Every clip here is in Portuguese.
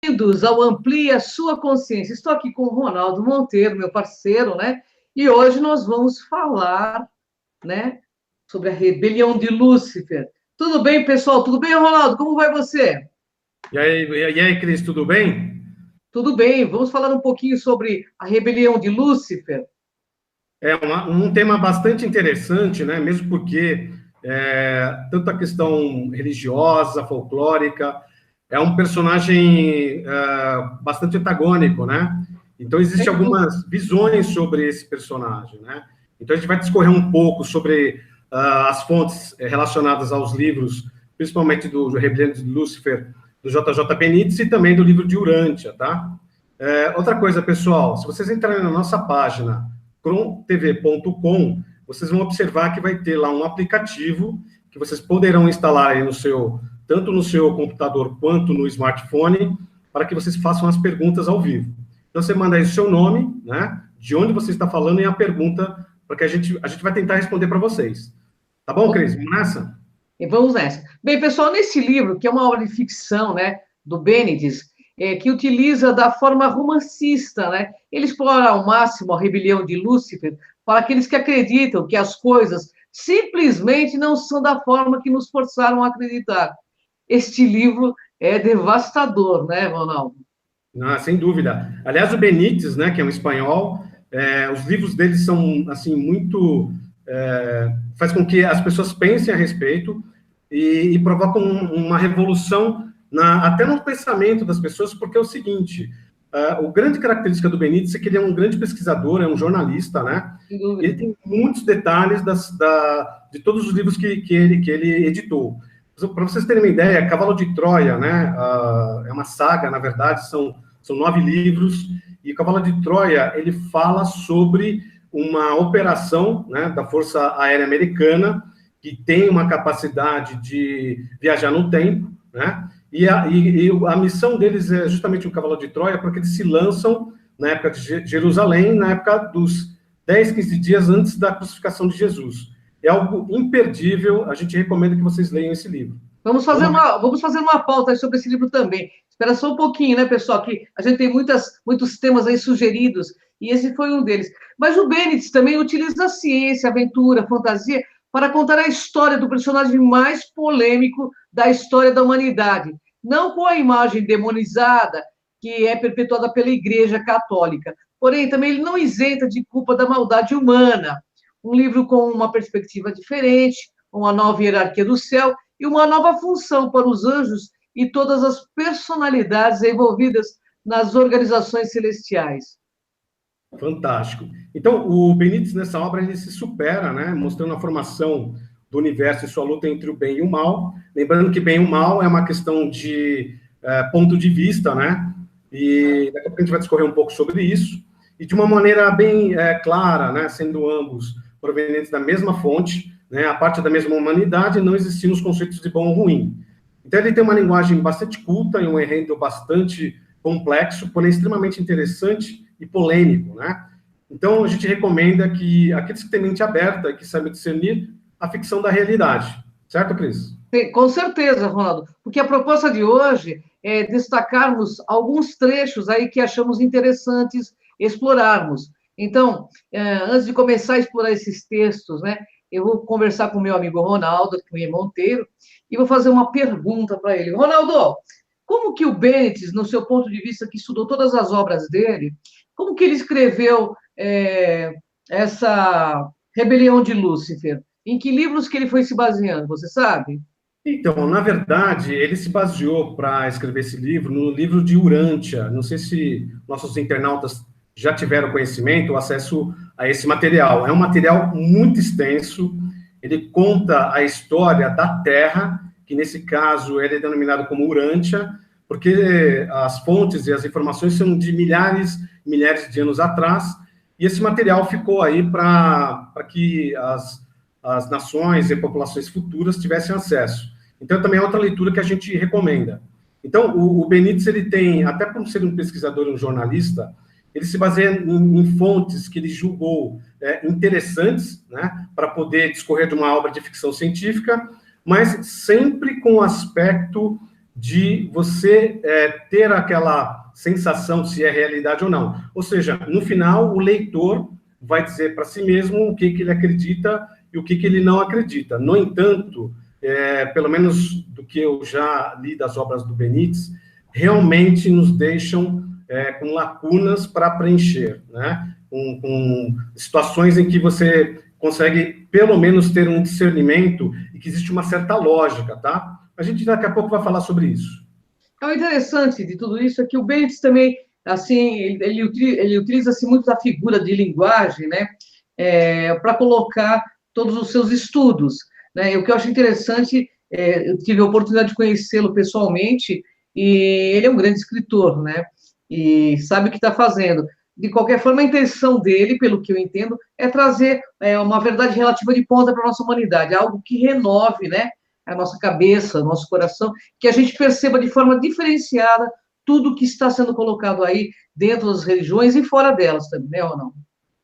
Bem-vindos ao Amplie a Sua Consciência. Estou aqui com o Ronaldo Monteiro, meu parceiro, né? E hoje nós vamos falar, né, sobre a rebelião de Lúcifer. Tudo bem, pessoal? Tudo bem, Ronaldo? Como vai você? E aí, Cris, tudo bem? Tudo bem. Vamos falar um pouquinho sobre a rebelião de Lúcifer. É um tema bastante interessante, né? Mesmo porque tanto a questão religiosa, folclórica, é um personagem bastante antagônico, né? Então, existem Sem dúvida. algumas visões sobre esse personagem, né? Então, a gente vai discorrer um pouco sobre as fontes relacionadas aos livros, principalmente do Rebelião de Lúcifer, do J.J. Benítez, e também do livro de Urântia, tá? Outra coisa, pessoal, se vocês entrarem na nossa página, crontv.com, vocês vão observar que vai ter lá um aplicativo que vocês poderão instalar aí tanto no seu computador quanto no smartphone, para que vocês façam as perguntas ao vivo. Então, você manda aí o seu nome, né, de onde você está falando e a pergunta, para que a gente vai tentar responder para vocês. Tá bom, Cris? Vamos nessa? E vamos nessa. Bem, pessoal, nesse livro, que é uma obra de ficção, né, do Benítez, que utiliza da forma romancista, né? Ele explora ao máximo a rebelião de Lúcifer para aqueles que acreditam que as coisas simplesmente não são da forma que nos forçaram a acreditar. Este livro é devastador, né, Ronaldo? Ah, sem dúvida. Aliás, o Benítez, né, que é um espanhol, os livros dele são, assim, muito... faz com que as pessoas pensem a respeito e provocam uma revolução até no pensamento das pessoas, porque é o seguinte, a grande característica do Benítez é que ele é um grande pesquisador, é um jornalista, né? Sem dúvida. Ele tem muitos detalhes de todos os livros que ele editou. Para vocês terem uma ideia, Cavalo de Troia, né? É uma saga, na verdade, são 9 livros, e Cavalo de Troia, ele fala sobre uma operação, né, da Força Aérea Americana, que tem uma capacidade de viajar no tempo, né? E a missão deles é justamente o Cavalo de Troia, porque eles se lançam na época de Jerusalém, na época dos 10, 15 dias antes da crucificação de Jesus. É algo imperdível, a gente recomenda que vocês leiam esse livro. Vamos fazer uma pauta sobre esse livro também. Espera só um pouquinho, né, pessoal? Que a gente tem muitos temas aí sugeridos, e esse foi um deles. Mas o Benítez também utiliza a ciência, aventura, fantasia, para contar a história do personagem mais polêmico da história da humanidade. Não com a imagem demonizada que é perpetuada pela Igreja Católica. Porém, também ele não isenta de culpa da maldade humana. Um livro com uma perspectiva diferente, uma nova hierarquia do céu e uma nova função para os anjos e todas as personalidades envolvidas nas organizações celestiais. Fantástico. Então, o Benítez, nessa obra, ele se supera, né, mostrando a formação do universo e sua luta entre o bem e o mal. Lembrando que bem e o mal é uma questão de ponto de vista, né? E daqui a pouco a gente vai discorrer um pouco sobre isso. E de uma maneira bem clara, né, sendo ambos provenientes da mesma fonte, né, a parte da mesma humanidade, não existindo os conceitos de bom ou ruim. Então, ele tem uma linguagem bastante culta e um enredo bastante complexo, porém extremamente interessante e polêmico, né? Então, a gente recomenda que aqueles que têm mente aberta e que sabem discernir a ficção da realidade. Certo, Cris? Com certeza, Ronaldo, porque a proposta de hoje é destacarmos alguns trechos aí que achamos interessantes explorarmos. Então, antes de começar a explorar esses textos, né, eu vou conversar com o meu amigo Ronaldo, que é Monteiro, e vou fazer uma pergunta para ele. Ronaldo, como que o Benítez, no seu ponto de vista, que estudou todas as obras dele, como que ele escreveu essa Rebelião de Lúcifer? Em que livros que ele foi se baseando, você sabe? Então, na verdade, ele se baseou para escrever esse livro no livro de Urântia. Não sei se nossos internautas já tiveram conhecimento ou acesso a esse material. É um material muito extenso, ele conta a história da Terra, que nesse caso ele é denominado como Urântia, porque as fontes e as informações são de milhares e milhares de anos atrás, e esse material ficou aí para que as nações e populações futuras tivessem acesso. Então, também é outra leitura que a gente recomenda. Então, o Benítez, ele tem, até por ser um pesquisador, um jornalista, ele se baseia em fontes que ele julgou interessantes, né, para poder discorrer de uma obra de ficção científica, mas sempre com o aspecto de você ter aquela sensação de se é realidade ou não. Ou seja, no final, o leitor vai dizer para si mesmo o que ele acredita e o que ele não acredita. No entanto, pelo menos do que eu já li das obras do Benítez, realmente nos deixam com lacunas para preencher, né? Com situações em que você consegue, pelo menos, ter um discernimento e que existe uma certa lógica, tá? A gente daqui a pouco vai falar sobre isso. O interessante de tudo isso é que o Benítez também, assim, ele utiliza-se muito da figura de linguagem, né, para colocar todos os seus estudos, né, e o que eu acho interessante, eu tive a oportunidade de conhecê-lo pessoalmente, e ele é um grande escritor, né, e sabe o que está fazendo. De qualquer forma, a intenção dele, pelo que eu entendo, é trazer uma verdade relativa de ponta para a nossa humanidade, algo que renove, né, a nossa cabeça, o nosso coração, que a gente perceba de forma diferenciada tudo que está sendo colocado aí dentro das religiões e fora delas também, né, ou não?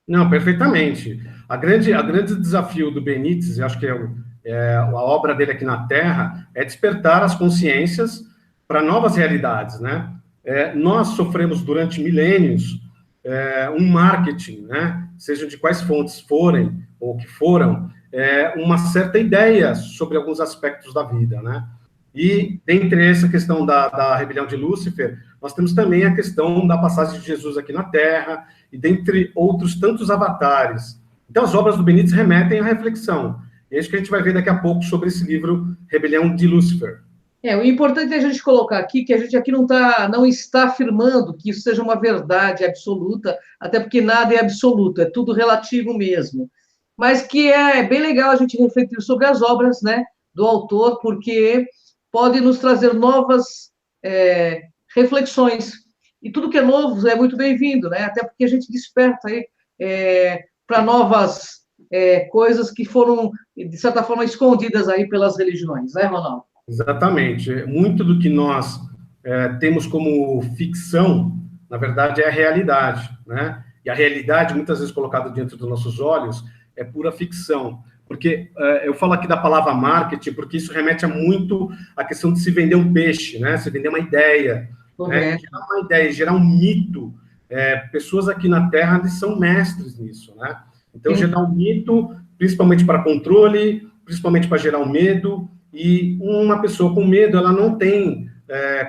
Não, perfeitamente. A grande desafio do Benítez, eu acho que a obra dele aqui na Terra, é despertar as consciências para novas realidades, né? Nós sofremos durante milênios um marketing, né? Seja de quais fontes forem ou que foram, uma certa ideia sobre alguns aspectos da vida, né? E, dentre essa questão da rebelião de Lúcifer, nós temos também a questão da passagem de Jesus aqui na Terra, e dentre outros tantos avatares. Então, as obras do Benítez remetem à reflexão. E é isso que a gente vai ver daqui a pouco sobre esse livro, Rebelião de Lúcifer. O importante é a gente colocar aqui que a gente aqui não está afirmando que isso seja uma verdade absoluta, até porque nada é absoluto, é tudo relativo mesmo. Mas que é bem legal a gente refletir sobre as obras, né, do autor, porque pode nos trazer novas reflexões. E tudo que é novo é muito bem-vindo, né? Até porque a gente desperta aí para novas coisas que foram, de certa forma, escondidas aí pelas religiões, né, Ronaldo? Exatamente. Muito do que nós temos como ficção, na verdade, é a realidade, né? E a realidade, muitas vezes colocada diante dos nossos olhos, é pura ficção. Porque eu falo aqui da palavra marketing, porque isso remete a muito à questão de se vender um peixe, né? Se vender uma ideia, né? Gerar uma ideia, gerar um mito. Pessoas aqui na Terra eles são mestres nisso, né? Então, gerar um mito, principalmente para controle, principalmente para gerar um medo. E uma pessoa com medo, ela não tem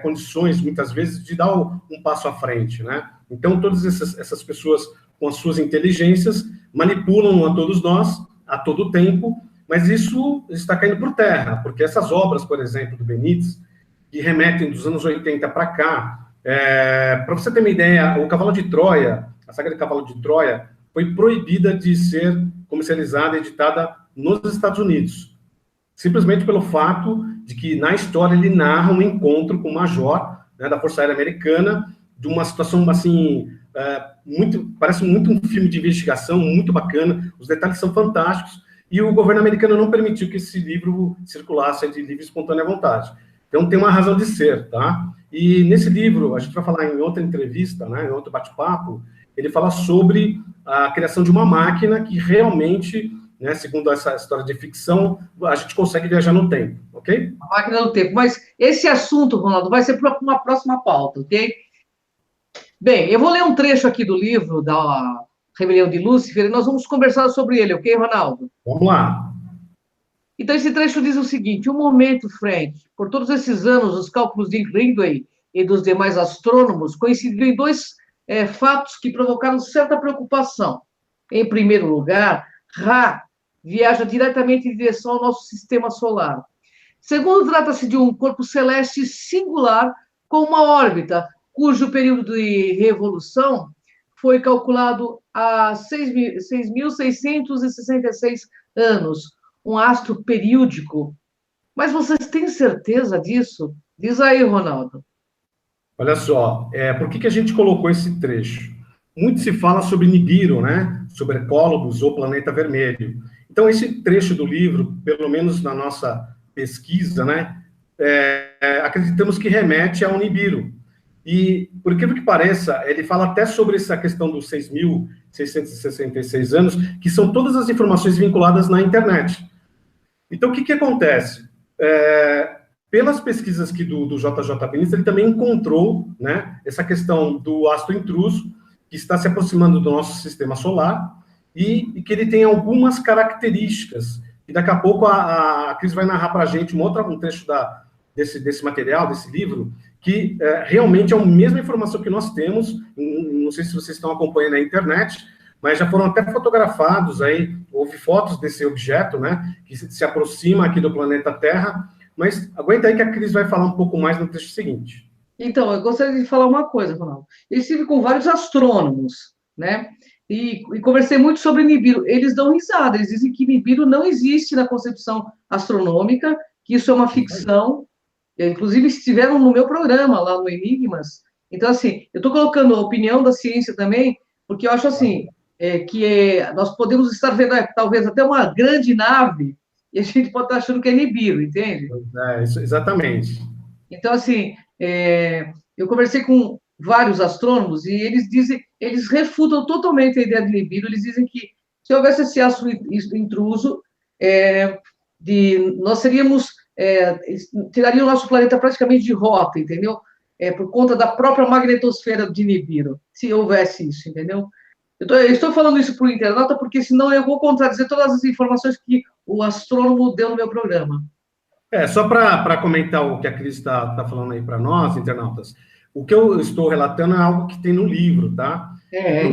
condições, muitas vezes, de dar um passo à frente, né? Então, todas essas pessoas, com as suas inteligências, manipulam a todos nós, a todo tempo, mas isso está caindo por terra, porque essas obras, por exemplo, do Benítez, que remetem dos anos 80 para cá, para você ter uma ideia, o Cavalo de Troia, a saga de Cavalo de Troia, foi proibida de ser comercializada, editada nos Estados Unidos, simplesmente pelo fato de que, na história, ele narra um encontro com o major, né, da Força Aérea Americana, de uma situação, assim, parece muito um filme de investigação, muito bacana, os detalhes são fantásticos, e o governo americano não permitiu que esse livro circulasse de livre e espontânea vontade. Então, tem uma razão de ser, tá? E nesse livro, a gente vai falar em outra entrevista, né, em outro bate-papo, ele fala sobre a criação de uma máquina que realmente, né, segundo essa história de ficção, a gente consegue viajar no tempo, ok? A máquina do tempo. Mas esse assunto, Ronaldo, vai ser para uma próxima pauta, ok? Bem, eu vou ler um trecho aqui do livro da Rebelião de Lúcifer e nós vamos conversar sobre ele, ok, Ronaldo? Vamos lá. Então, esse trecho diz o seguinte: um momento, Frank, por todos esses anos, os cálculos de Greenway e dos demais astrônomos coincidiram em dois fatos que provocaram certa preocupação. Em primeiro lugar, Ra viaja diretamente em direção ao nosso sistema solar. Segundo, trata-se de um corpo celeste singular com uma órbita cujo período de revolução foi calculado a 6.666 anos, um astro períodico. Mas vocês têm certeza disso? Diz aí, Ronaldo. Olha só, por que a gente colocou esse trecho? Muito se fala sobre Nibiru, né? Sobre Ecólogos ou Planeta Vermelho. Então, esse trecho do livro, pelo menos na nossa pesquisa, né? Acreditamos que remete ao Nibiru. E, por incrível que pareça, ele fala até sobre essa questão dos 6.666 anos, que são todas as informações vinculadas na internet. Então, o que acontece? pelas pesquisas aqui do JJ Benítez, ele também encontrou, né, essa questão do astro intruso, que está se aproximando do nosso sistema solar, e que ele tem algumas características, e daqui a pouco a Cris vai narrar para a gente um trecho desse material, desse livro, que realmente é a mesma informação que nós temos, não sei se vocês estão acompanhando na internet, mas já foram até fotografados aí, houve fotos desse objeto, né, que se aproxima aqui do planeta Terra, mas aguenta aí que a Cris vai falar um pouco mais no trecho seguinte. Então, eu gostaria de falar uma coisa, Ronaldo. Eu estive com vários astrônomos, né? E conversei muito sobre Nibiru. Eles dão risada, eles dizem que Nibiru não existe na concepção astronômica, que isso é uma ficção. Inclusive, estiveram no meu programa, lá no Enigmas. Então, assim, eu estou colocando a opinião da ciência também, porque eu acho assim, nós podemos estar vendo, talvez, até uma grande nave, e a gente pode estar achando que é Nibiru, entende? Exatamente. Então, assim, eu conversei com vários astrônomos e eles refutam totalmente a ideia de Nibiru. Eles dizem que se houvesse esse astro intruso, nós tiraria o nosso planeta praticamente de rota, entendeu? Por conta da própria magnetosfera de Nibiru, se houvesse isso, entendeu? Eu estou falando isso para o internauta porque senão eu vou contradizer todas as informações que o astrônomo deu no meu programa. Só para comentar o que a Cris está falando aí para nós, internautas, o que eu estou relatando é algo que tem no livro, tá?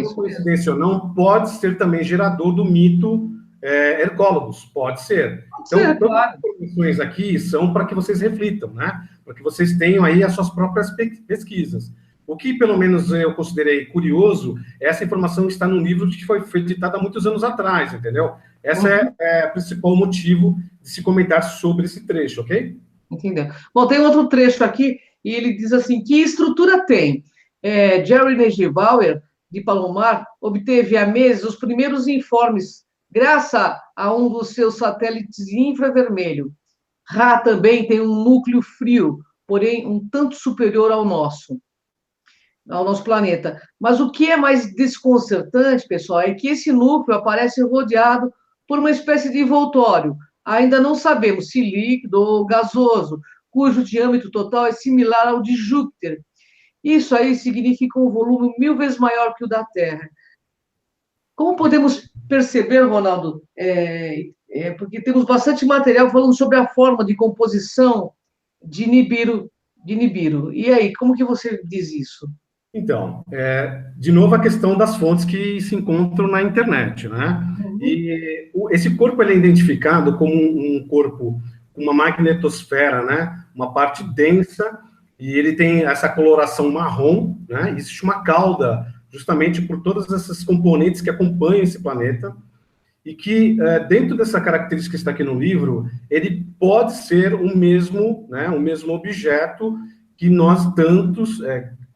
Por coincidência ou não, pode ser também gerador do mito Hercólogos, pode ser. Então, todas as informações aqui são para que vocês reflitam, né? Para que vocês tenham aí as suas próprias pesquisas. O que, pelo menos, eu considerei curioso, essa informação está num livro que foi editado há muitos anos atrás, entendeu? Esse é o principal motivo de se comentar sobre esse trecho, ok? Entendeu? Bom, tem outro trecho aqui, e ele diz assim, que estrutura tem? Jerry Negebauer, de Palomar, obteve há meses os primeiros informes, graças a um dos seus satélites de infravermelho. Ra também tem um núcleo frio, porém um tanto superior ao nosso planeta. Mas o que é mais desconcertante, pessoal, é que esse núcleo aparece rodeado por uma espécie de envoltório. Ainda não sabemos se líquido ou gasoso, cujo diâmetro total é similar ao de Júpiter. Isso aí significa um volume 1000 vezes maior que o da Terra. Como podemos perceber, Ronaldo, porque temos bastante material falando sobre a forma de composição de Nibiru. E aí, como que você diz isso? Então, de novo a questão das fontes que se encontram na internet, né? E esse corpo ele é identificado como um corpo com uma magnetosfera, né? Uma parte densa, e ele tem essa coloração marrom, né? Existe uma cauda, justamente por todas essas componentes que acompanham esse planeta, e que, dentro dessa característica que está aqui no livro, ele pode ser o mesmo objeto que nós tantos...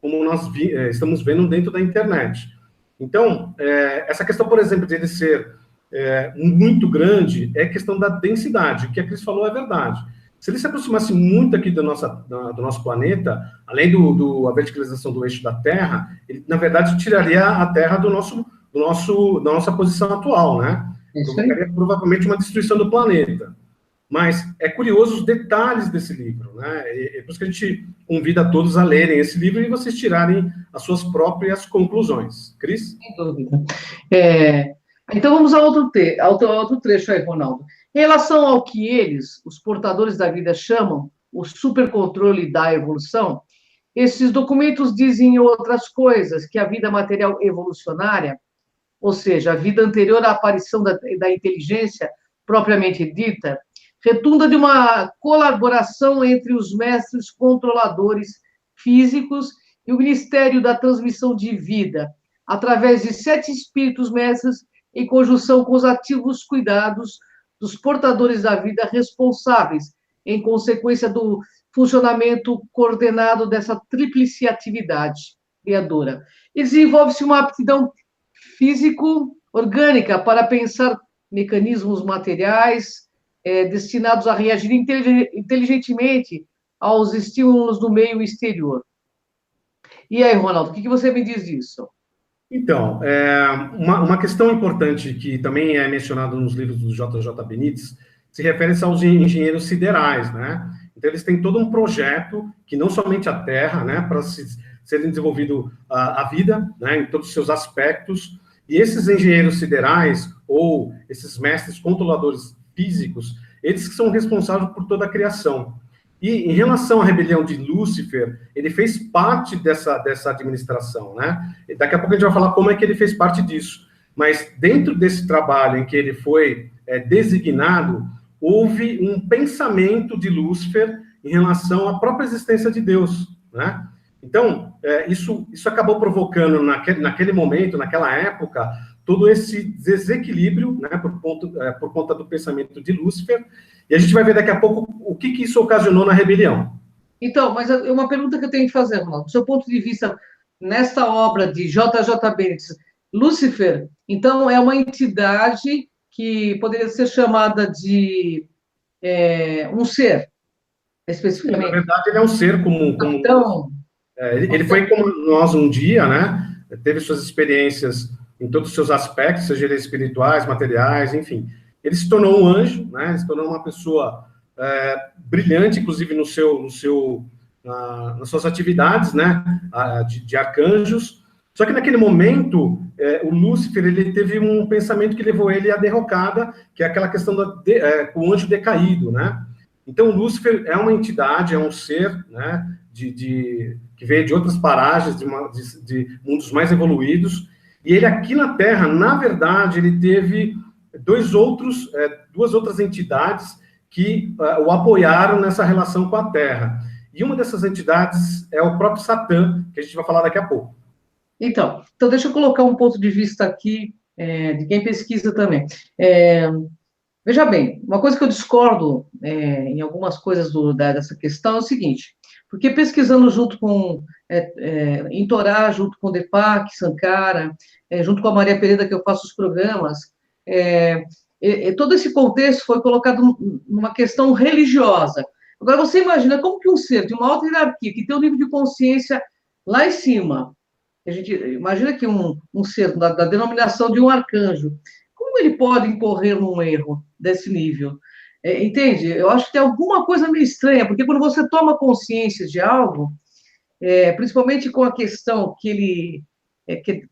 como nós estamos vendo dentro da internet. Então, essa questão, por exemplo, de ele ser muito grande, é questão da densidade. O que a Cris falou é verdade. Se ele se aproximasse muito aqui do nosso planeta, além da verticalização do eixo da Terra, ele, na verdade, tiraria a Terra da nossa posição atual, né? Provocaria provavelmente uma destruição do planeta. Mas é curioso os detalhes desse livro, né? É por isso que a gente convida todos a lerem esse livro e vocês tirarem as suas próprias conclusões. Cris? Sem dúvida. Então, vamos a outro trecho aí, Ronaldo. Em relação ao que eles, os portadores da vida, chamam o supercontrole da evolução, esses documentos dizem outras coisas, que a vida material evolucionária, ou seja, a vida anterior à aparição da inteligência propriamente dita, retunda de uma colaboração entre os mestres controladores físicos e o Ministério da Transmissão de Vida, através de 7 espíritos mestres em conjunção com os ativos cuidados dos portadores da vida responsáveis, em consequência do funcionamento coordenado dessa tríplice atividade criadora. E desenvolve-se uma aptidão físico-orgânica para pensar mecanismos materiais, destinados a reagir inteligentemente aos estímulos do meio exterior. E aí, Ronaldo, o que você me diz disso? Então, uma questão importante que também é mencionada nos livros do JJ Benítez se refere aos engenheiros siderais, né? Então, eles têm todo um projeto que não somente a Terra, né, para serem desenvolvido a vida, né, em todos os seus aspectos, e esses engenheiros siderais, ou esses mestres controladores físicos, eles que são responsáveis por toda a criação. E em relação à rebelião de Lúcifer, ele fez parte dessa administração, né? E daqui a pouco a gente vai falar como é que ele fez parte disso. Mas dentro desse trabalho em que ele foi designado, houve um pensamento de Lúcifer em relação à própria existência de Deus, né? Então, isso acabou provocando, naquele momento, naquela época, todo esse desequilíbrio, né, por conta do pensamento de Lúcifer, e a gente vai ver daqui a pouco o que isso ocasionou na rebelião. Então, mas é uma pergunta que eu tenho que fazer, Ronaldo. Do seu ponto de vista, nesta obra de J.J. Bennett, Lúcifer, então, é uma entidade que poderia ser chamada de um ser, especificamente. Na verdade, ele é um ser comum. Então, ele foi como nós um dia, né? Teve suas experiências em todos os seus aspectos, seja eles espirituais, materiais, enfim. Ele se tornou um anjo, né? Ele se tornou uma pessoa brilhante, inclusive nas suas atividades, né? De arcanjos. Só que naquele momento, o Lúcifer, ele teve um pensamento que levou ele à derrocada, que é aquela questão do anjo decaído, né? Então, o Lúcifer é uma entidade, é um ser, né? Que veio de outras paragens, de mundos mais evoluídos, e ele aqui na Terra, na verdade, ele teve duas outras entidades que o apoiaram nessa relação com a Terra. E uma dessas entidades é o próprio Satã, que a gente vai falar daqui a pouco. Então deixa eu colocar um ponto de vista aqui de quem pesquisa também. Veja bem, uma coisa que eu discordo em algumas coisas dessa questão é o seguinte, porque pesquisando junto com, em Torá, junto com Deepak, Sankara, junto com a Maria Pereira, que eu faço os programas, todo esse contexto foi colocado numa questão religiosa. Agora, você imagina como que um ser de uma alta hierarquia, que tem um nível de consciência lá em cima, a gente imagina que um ser da denominação de um arcanjo, como ele pode incorrer num erro desse nível? Entende? Eu acho que tem alguma coisa meio estranha, porque quando você toma consciência de algo, principalmente com a questão que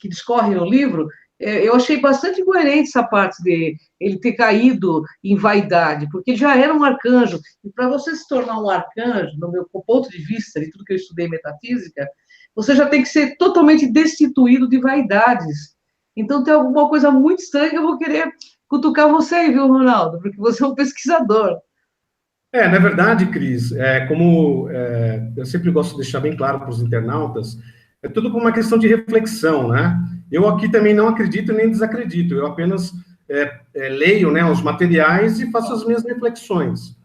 discorre no livro, eu achei bastante incoerente essa parte de ele ter caído em vaidade, porque ele já era um arcanjo, e para você se tornar um arcanjo, no meu ponto de vista, de tudo que eu estudei em metafísica, você já tem que ser totalmente destituído de vaidades. Então, tem alguma coisa muito estranha que eu vou querer cutucar você aí, viu, Ronaldo? Porque você é um pesquisador. Na verdade, Cris, como eu sempre gosto de deixar bem claro para os internautas, é tudo por uma questão de reflexão, né? Eu aqui também não acredito nem desacredito, eu apenas leio, né, os materiais e faço as minhas reflexões.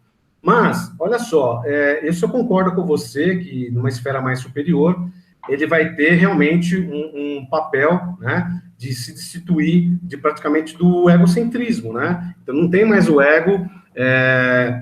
Mas, olha só, isso eu concordo com você, que numa esfera mais superior, ele vai ter realmente um papel, né, de se destituir praticamente do egocentrismo, né? Então, não tem mais o ego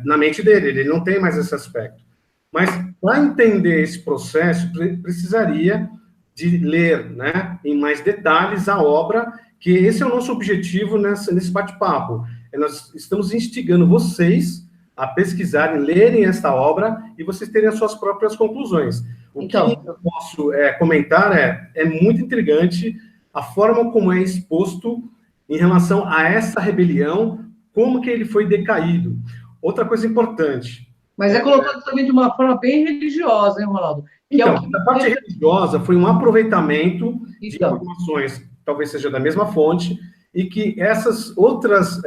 na mente dele, ele não tem mais esse aspecto. Mas, para entender esse processo, precisaria de ler, né, em mais detalhes a obra, que esse é o nosso objetivo nesse bate-papo. Nós estamos instigando vocês a pesquisarem, lerem esta obra e vocês terem as suas próprias conclusões. O que eu posso comentar é muito intrigante a forma como é exposto em relação a essa rebelião, como que ele foi decaído. Outra coisa importante. Mas colocado também de uma forma bem religiosa, hein, Ronaldo? Então, a parte religiosa foi um aproveitamento de informações, talvez seja da mesma fonte, e que essas outras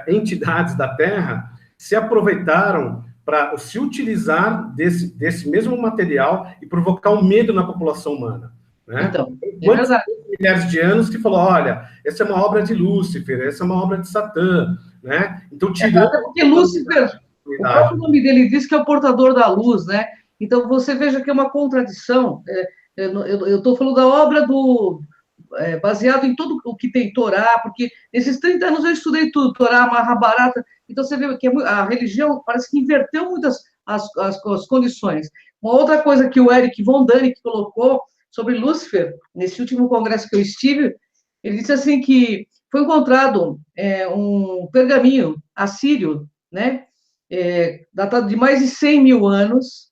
entidades da Terra se aproveitaram para se utilizar desse mesmo material e provocar um medo na população humana. Né? Então, quantos milhares de anos que falou, olha, essa é uma obra de Lúcifer, essa é uma obra de Satã, né? Então, tirando... Até porque Lúcifer, o próprio nome dele diz que é o portador da luz, né? Então, você veja que é uma contradição. Eu estou falando da obra baseado em tudo o que tem Torá, porque nesses 30 anos eu estudei tudo, Torá, Mahabharata, então você vê que a religião parece que inverteu muitas as condições. Uma outra coisa que o Eric von Däniken colocou sobre Lúcifer, nesse último congresso que eu estive, ele disse assim que foi encontrado um pergaminho assírio, né, datado de mais de 100 mil anos,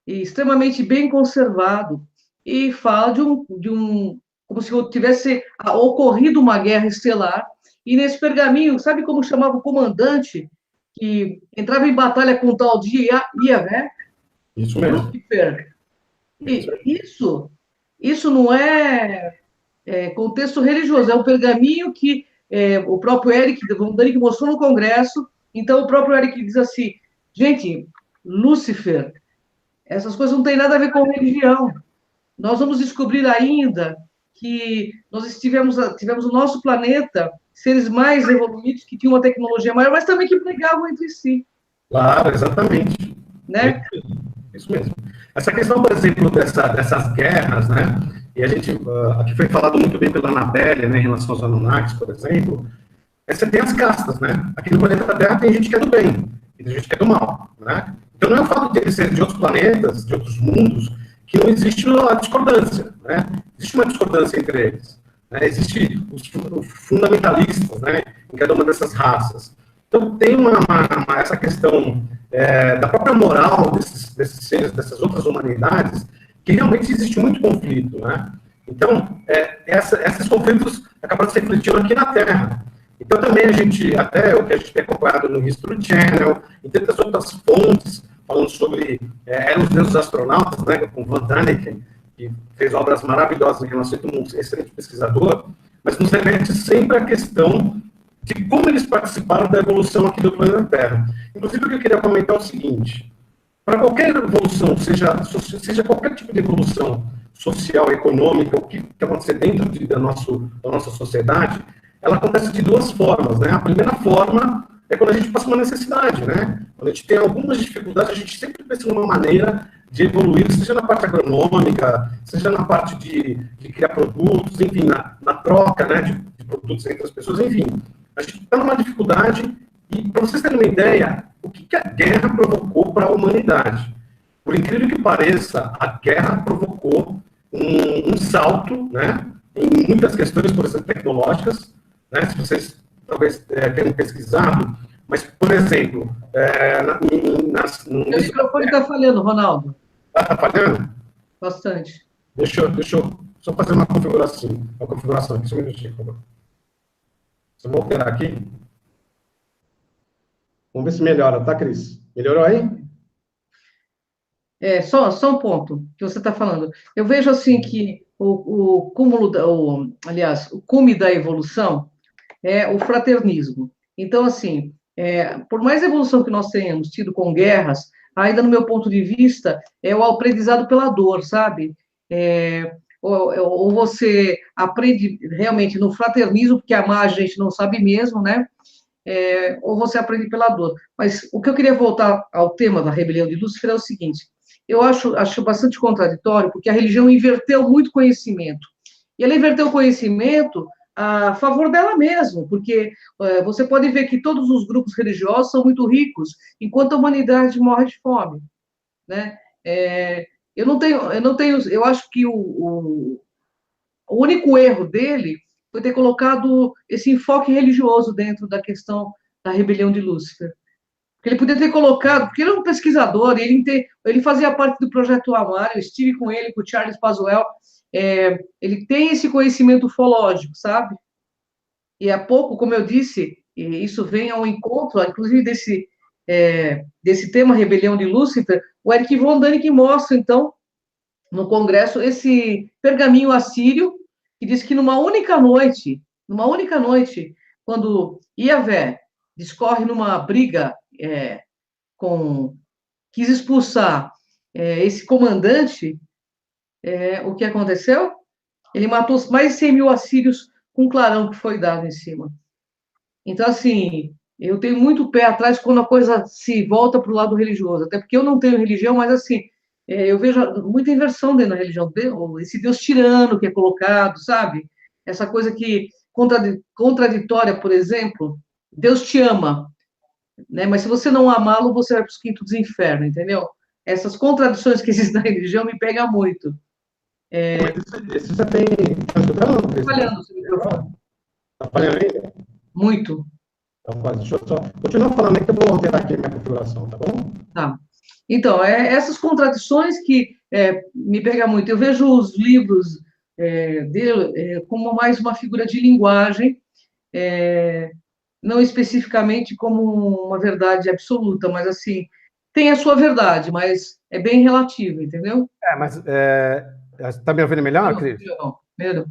e extremamente bem conservado, e fala como se tivesse ocorrido uma guerra estelar, e nesse pergaminho, sabe como chamava o comandante que entrava em batalha com o tal de Iavé? Isso mesmo. Lúcifer. E isso não contexto religioso, é um pergaminho que o próprio Eric von Däniken mostrou no Congresso. Então, o próprio Eric diz assim, gente, Lúcifer, essas coisas não têm nada a ver com religião. Nós vamos descobrir ainda que nós tivemos o nosso planeta, seres mais evoluídos, que tinham uma tecnologia maior, mas também que brigavam entre si. Claro, exatamente. Né? Isso mesmo. Essa questão, por exemplo, dessas guerras, né? E a gente, aqui foi falado muito bem pela Anabelle, né, em relação aos Anunnakis, por exemplo, você tem as castas, né? Aqui no planeta Terra tem gente que é do bem, e tem gente que é do mal, né? Então não é o fato de eles serem de outros planetas, de outros mundos, que não existe uma discordância, né? Existe uma discordância entre eles. Né? Existe os fundamentalistas, né, em cada uma dessas raças. Então tem essa questão da própria moral desses seres, dessas outras humanidades, que realmente existe muito conflito, né? Então, esses conflitos acabam se refletindo aqui na Terra. Então, também até o que a gente tem acompanhado no History Channel, e tantas outras fontes, falando sobre eram os deuses astronautas, né, com Van Däniken, que fez obras maravilhosas em relação a um excelente pesquisador, mas nos remete sempre à questão de como eles participaram da evolução aqui do planeta Terra. Inclusive, o que eu queria comentar é o seguinte: para qualquer evolução, seja qualquer tipo de evolução social, econômica, o que acontecer dentro da nossa sociedade, ela acontece de duas formas, né? A primeira forma é quando a gente passa uma necessidade, né? Quando a gente tem algumas dificuldades, a gente sempre pensa numa maneira de evoluir, seja na parte agronômica, seja na parte de criar produtos, enfim, na troca, né, de produtos entre as pessoas, enfim. A gente está numa dificuldade, e para vocês terem uma ideia, o que a guerra provocou para a humanidade? Por incrível que pareça, a guerra provocou um salto, né, em muitas questões, por exemplo, tecnológicas, né, se vocês talvez tenham pesquisado, mas, por exemplo... O microfone está falhando, Ronaldo. Está falhando? Bastante. Deixa eu só fazer uma configuração aqui, só um minutinho, por favor. Eu vou alterar aqui. Vamos ver se melhora, tá, Cris? Melhorou aí? Só um ponto que você está falando. Eu vejo assim que o cume da evolução é o fraternismo. Então, assim, por mais evolução que nós tenhamos tido com guerras, ainda no meu ponto de vista, é o aprendizado pela dor, sabe? Ou você aprende realmente no fraternismo, porque amar a gente não sabe mesmo, né? Ou você aprende pela dor. Mas o que eu queria voltar ao tema da rebelião de Lúcifer é o seguinte: eu acho bastante contraditório, porque a religião inverteu muito conhecimento. E ela inverteu o conhecimento a favor dela mesma, porque você pode ver que todos os grupos religiosos são muito ricos, enquanto a humanidade morre de fome, né? Eu acho que o único erro dele foi ter colocado esse enfoque religioso dentro da questão da rebelião de Lúcifer. Porque ele podia ter colocado, porque ele é um pesquisador, ele fazia parte do Projeto Amar, eu estive com ele, com o Charles Pazuello, ele tem esse conhecimento ufológico, sabe? E há pouco, como eu disse, isso vem ao encontro, inclusive, desse tema rebelião de Lúcifer, o Eric von Däniken mostra, então, no Congresso, esse pergaminho assírio, que diz que numa única noite, quando Iavé discorre numa briga quis expulsar esse comandante, o que aconteceu? Ele matou mais de 100 mil assírios com um clarão que foi dado em cima. Então, assim, eu tenho muito pé atrás quando a coisa se volta para o lado religioso, até porque eu não tenho religião, mas, assim, eu vejo muita inversão dentro da religião, esse Deus tirano que é colocado, sabe? Essa coisa que, contraditória, por exemplo, Deus te ama, né? Mas se você não amá-lo, você vai para os quintos dos infernos, entendeu? Essas contradições que existem na religião me pegam muito. Mas isso já tem... Está falhando Falhando, seu microfone. Está falhando ainda? Muito. Então, deixa eu só continuar falando aí que eu vou alterar aqui a minha configuração, tá bom? Tá. Então, essas contradições que me pegam muito. Eu vejo os livros dele como mais uma figura de linguagem, não especificamente como uma verdade absoluta, mas assim, tem a sua verdade, mas é bem relativo, entendeu? Mas está me ouvindo melhor, Cris? Melhorou.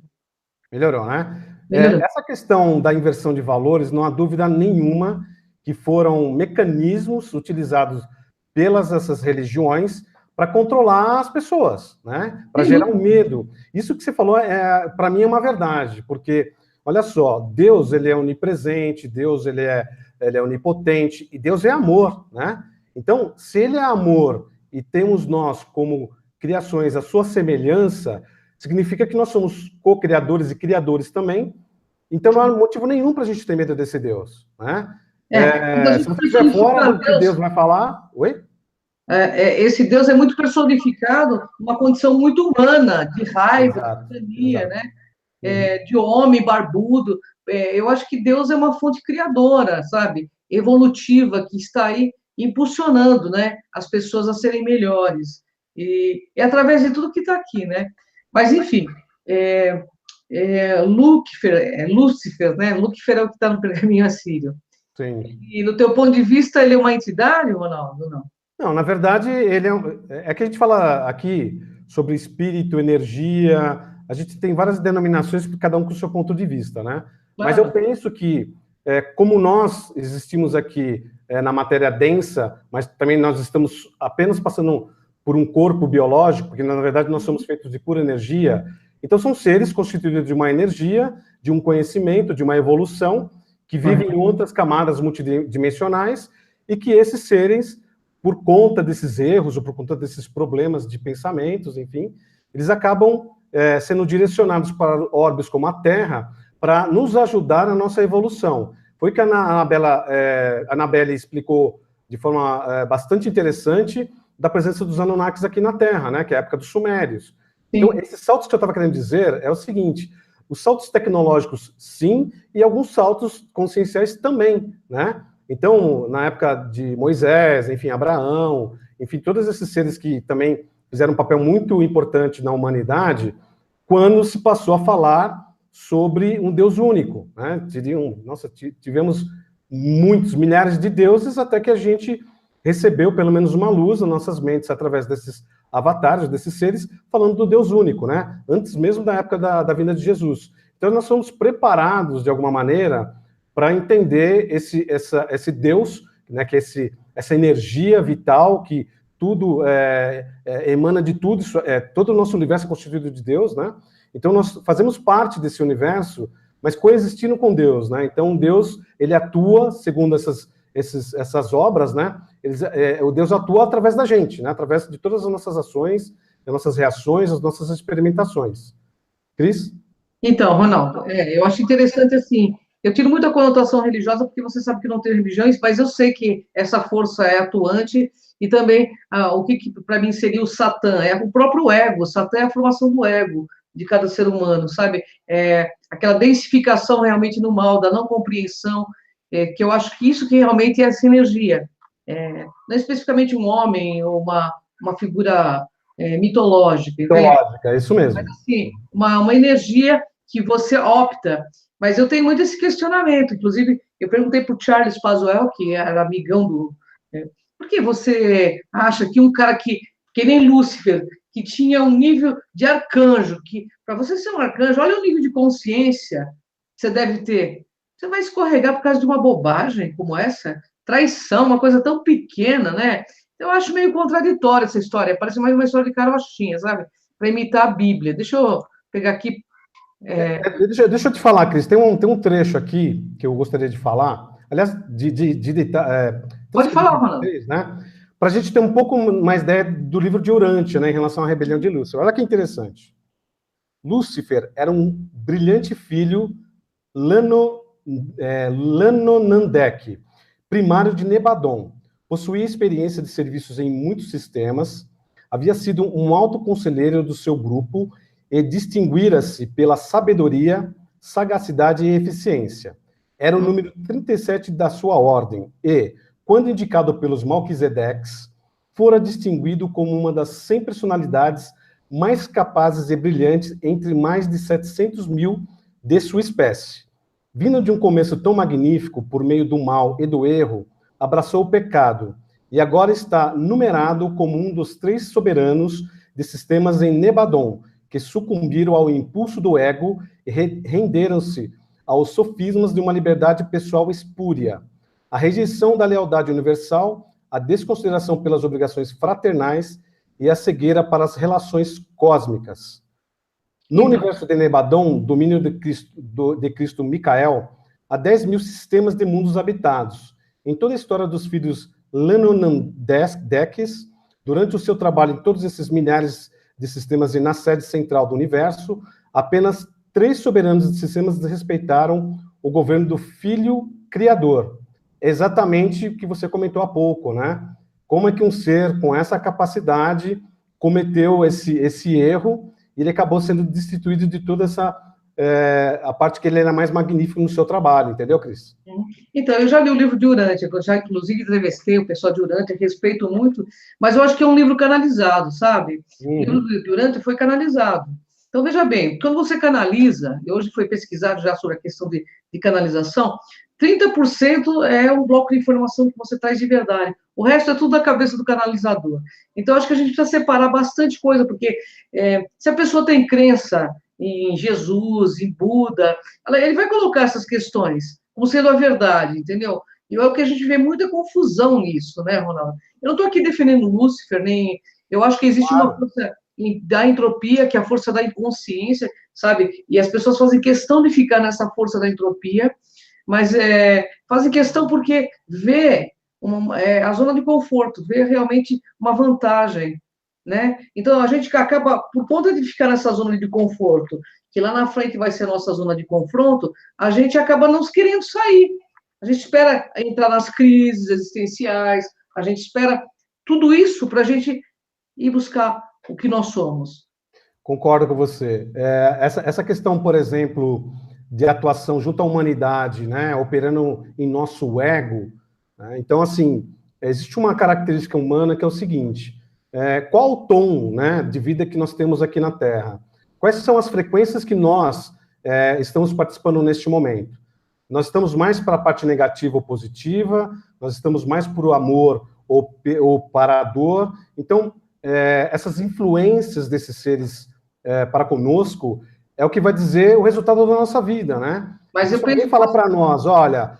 Melhorou, né? Melhorou. Essa questão da inversão de valores, não há dúvida nenhuma que foram mecanismos utilizados pelas essas religiões para controlar as pessoas, né? Para gerar um medo. Isso que você falou, para mim, é uma verdade, porque, olha só, Deus, ele é onipresente, Deus, ele é onipotente, e Deus é amor, né? Então, se ele é amor e temos nós como criações a sua semelhança, significa que nós somos co-criadores e criadores também, então não há motivo nenhum para a gente ter medo desse Deus, né? Se você estiver fora do que Deus vai falar... Oi? Esse Deus é muito personificado numa condição muito humana, de raiva, de tirania, né? De homem barbudo. Eu acho que Deus é uma fonte criadora, sabe? Evolutiva, que está aí impulsionando, né, as pessoas a serem melhores. E é através de tudo que está aqui, né? Mas, enfim, Lúcifer, né? Lúcifer é o que está no pergaminho assírio. Sim. E, no teu ponto de vista, ele é uma entidade, Ronaldo? Não. Não, na verdade, ele é que a gente fala aqui sobre espírito, energia, a gente tem várias denominações, cada um com o seu ponto de vista, né? Claro. Mas eu penso que, como nós existimos aqui na matéria densa, mas também nós estamos apenas passando por um corpo biológico, porque na verdade nós somos feitos de pura energia, então são seres constituídos de uma energia, de um conhecimento, de uma evolução, que vivem em outras camadas multidimensionais, e que esses seres, por conta desses erros, ou por conta desses problemas de pensamentos, enfim, eles acabam sendo direcionados para orbes como a Terra, para nos ajudar na nossa evolução. Foi que a Anabelle explicou de forma bastante interessante da presença dos Anunnakis aqui na Terra, né, que é a época dos Sumérios. Sim. Então, esses saltos que eu estava querendo dizer é o seguinte: os saltos tecnológicos, sim, e alguns saltos conscienciais também, né? Então, na época de Moisés, enfim, Abraão, enfim, todos esses seres que também fizeram um papel muito importante na humanidade, quando se passou a falar sobre um Deus único, né? Tivemos muitos, milhares de deuses, até que a gente recebeu pelo menos uma luz nas nossas mentes através desses avatares, desses seres, falando do Deus único, né? Antes mesmo da época da vinda de Jesus. Então, nós somos preparados, de alguma maneira, para entender esse Deus, né, que essa energia vital, que tudo emana de tudo, todo o nosso universo é constituído de Deus, né? Então, nós fazemos parte desse universo, mas coexistindo com Deus, né? Então, Deus, ele atua, segundo essas obras, né? O Deus atua através da gente, né? Através de todas as nossas ações, das nossas reações, as nossas experimentações. Cris? Então, Ronaldo, eu acho interessante assim. Eu tiro muita conotação religiosa, porque você sabe que não tem religiões, mas eu sei que essa força é atuante, e também o que para mim seria o Satã, é o próprio ego. O Satã é a formação do ego de cada ser humano, sabe? Aquela densificação realmente no mal, da não compreensão, que eu acho que isso que realmente é essa energia. Não é especificamente um homem ou uma figura mitológica. Mitológica, é isso mesmo. Mas, assim, uma energia que você opta. Mas eu tenho muito esse questionamento. Inclusive, eu perguntei para o Charles Pazuello, que era amigão do... por que você acha que um cara que nem Lúcifer, que tinha um nível de arcanjo, que para você ser um arcanjo, olha o nível de consciência que você deve ter. Você vai escorregar por causa de uma bobagem como essa? Traição, uma coisa tão pequena, né? Eu acho meio contraditória essa história. Parece mais uma história de carochinha, sabe? Para imitar a Bíblia. Deixa eu pegar aqui. Deixa eu te falar, Cris, tem um trecho aqui que eu gostaria de falar. Aliás, pode falar, Ronaldo. Né? Para a gente ter um pouco mais ideia do livro de Urântia, né, em relação à rebelião de Lúcifer. Olha que interessante. Lúcifer era um brilhante filho Lanonandek, primário de Nebadon. Possuía experiência de serviços em muitos sistemas, havia sido um alto conselheiro do seu grupo e distinguira-se pela sabedoria, sagacidade e eficiência. era o número 37 da sua ordem e, quando indicado pelos Melquisedeques, fora distinguido como uma das 100 personalidades mais capazes e brilhantes entre mais de 700 mil de sua espécie. Vindo de um começo tão magnífico, por meio do mal e do erro, abraçou o pecado, e agora está numerado como um dos 3 soberanos de sistemas em Nebadon, que sucumbiram ao impulso do ego e renderam-se aos sofismas de uma liberdade pessoal espúria. A rejeição da lealdade universal, a desconsideração pelas obrigações fraternais e a cegueira para as relações cósmicas. No universo de Nebadon, domínio de Cristo Micael, há 10 mil sistemas de mundos habitados. Em toda a história dos filhos Lenonandeques, durante o seu trabalho em todos esses milhares de sistemas e na sede central do universo, apenas 3 soberanos de sistemas respeitaram o governo do Filho Criador. Exatamente o que você comentou há pouco, né? Como é que um ser com essa capacidade cometeu esse erro e ele acabou sendo destituído de toda essa a parte que ele era mais magnífico no seu trabalho, entendeu, Cris? Então, eu já li o livro de Urântia, eu já inclusive entrevistei o pessoal de Urântia, respeito muito, mas eu acho que é um livro canalizado, sabe? O livro de Urântia foi canalizado. Então, veja bem, quando você canaliza, e hoje foi pesquisado já sobre a questão de canalização, 30% é um bloco de informação que você traz de verdade. O resto é tudo da cabeça do canalizador. Então, acho que a gente precisa separar bastante coisa, porque se a pessoa tem crença em Jesus, em Buda, ele vai colocar essas questões como sendo a verdade, entendeu? E é o que a gente vê muita confusão nisso, né, Ronaldo? Eu não estou aqui defendendo Lúcifer, nem... Eu acho que existe uma força da entropia, que é a força da inconsciência, sabe? E as pessoas fazem questão de ficar nessa força da entropia, mas fazem questão porque vê a zona de conforto, vê realmente uma vantagem, né? Então, a gente acaba, por conta de ficar nessa zona de conforto, que lá na frente vai ser a nossa zona de confronto, a gente acaba não querendo sair. A gente espera entrar nas crises existenciais, a gente espera tudo isso para a gente ir buscar o que nós somos. Concordo com você. Essa questão, por exemplo, de atuação junto à humanidade, né, operando em nosso ego, né? Então, assim, existe uma característica humana que é o seguinte: qual o tom, né, de vida que nós temos aqui na Terra? Quais são as frequências que nós estamos participando neste momento? Nós estamos mais para a parte negativa ou positiva? Nós estamos mais para o amor ou para a dor? Então, essas influências desses seres para conosco é o que vai dizer o resultado da nossa vida, né? Mas se alguém falar para nós, olha,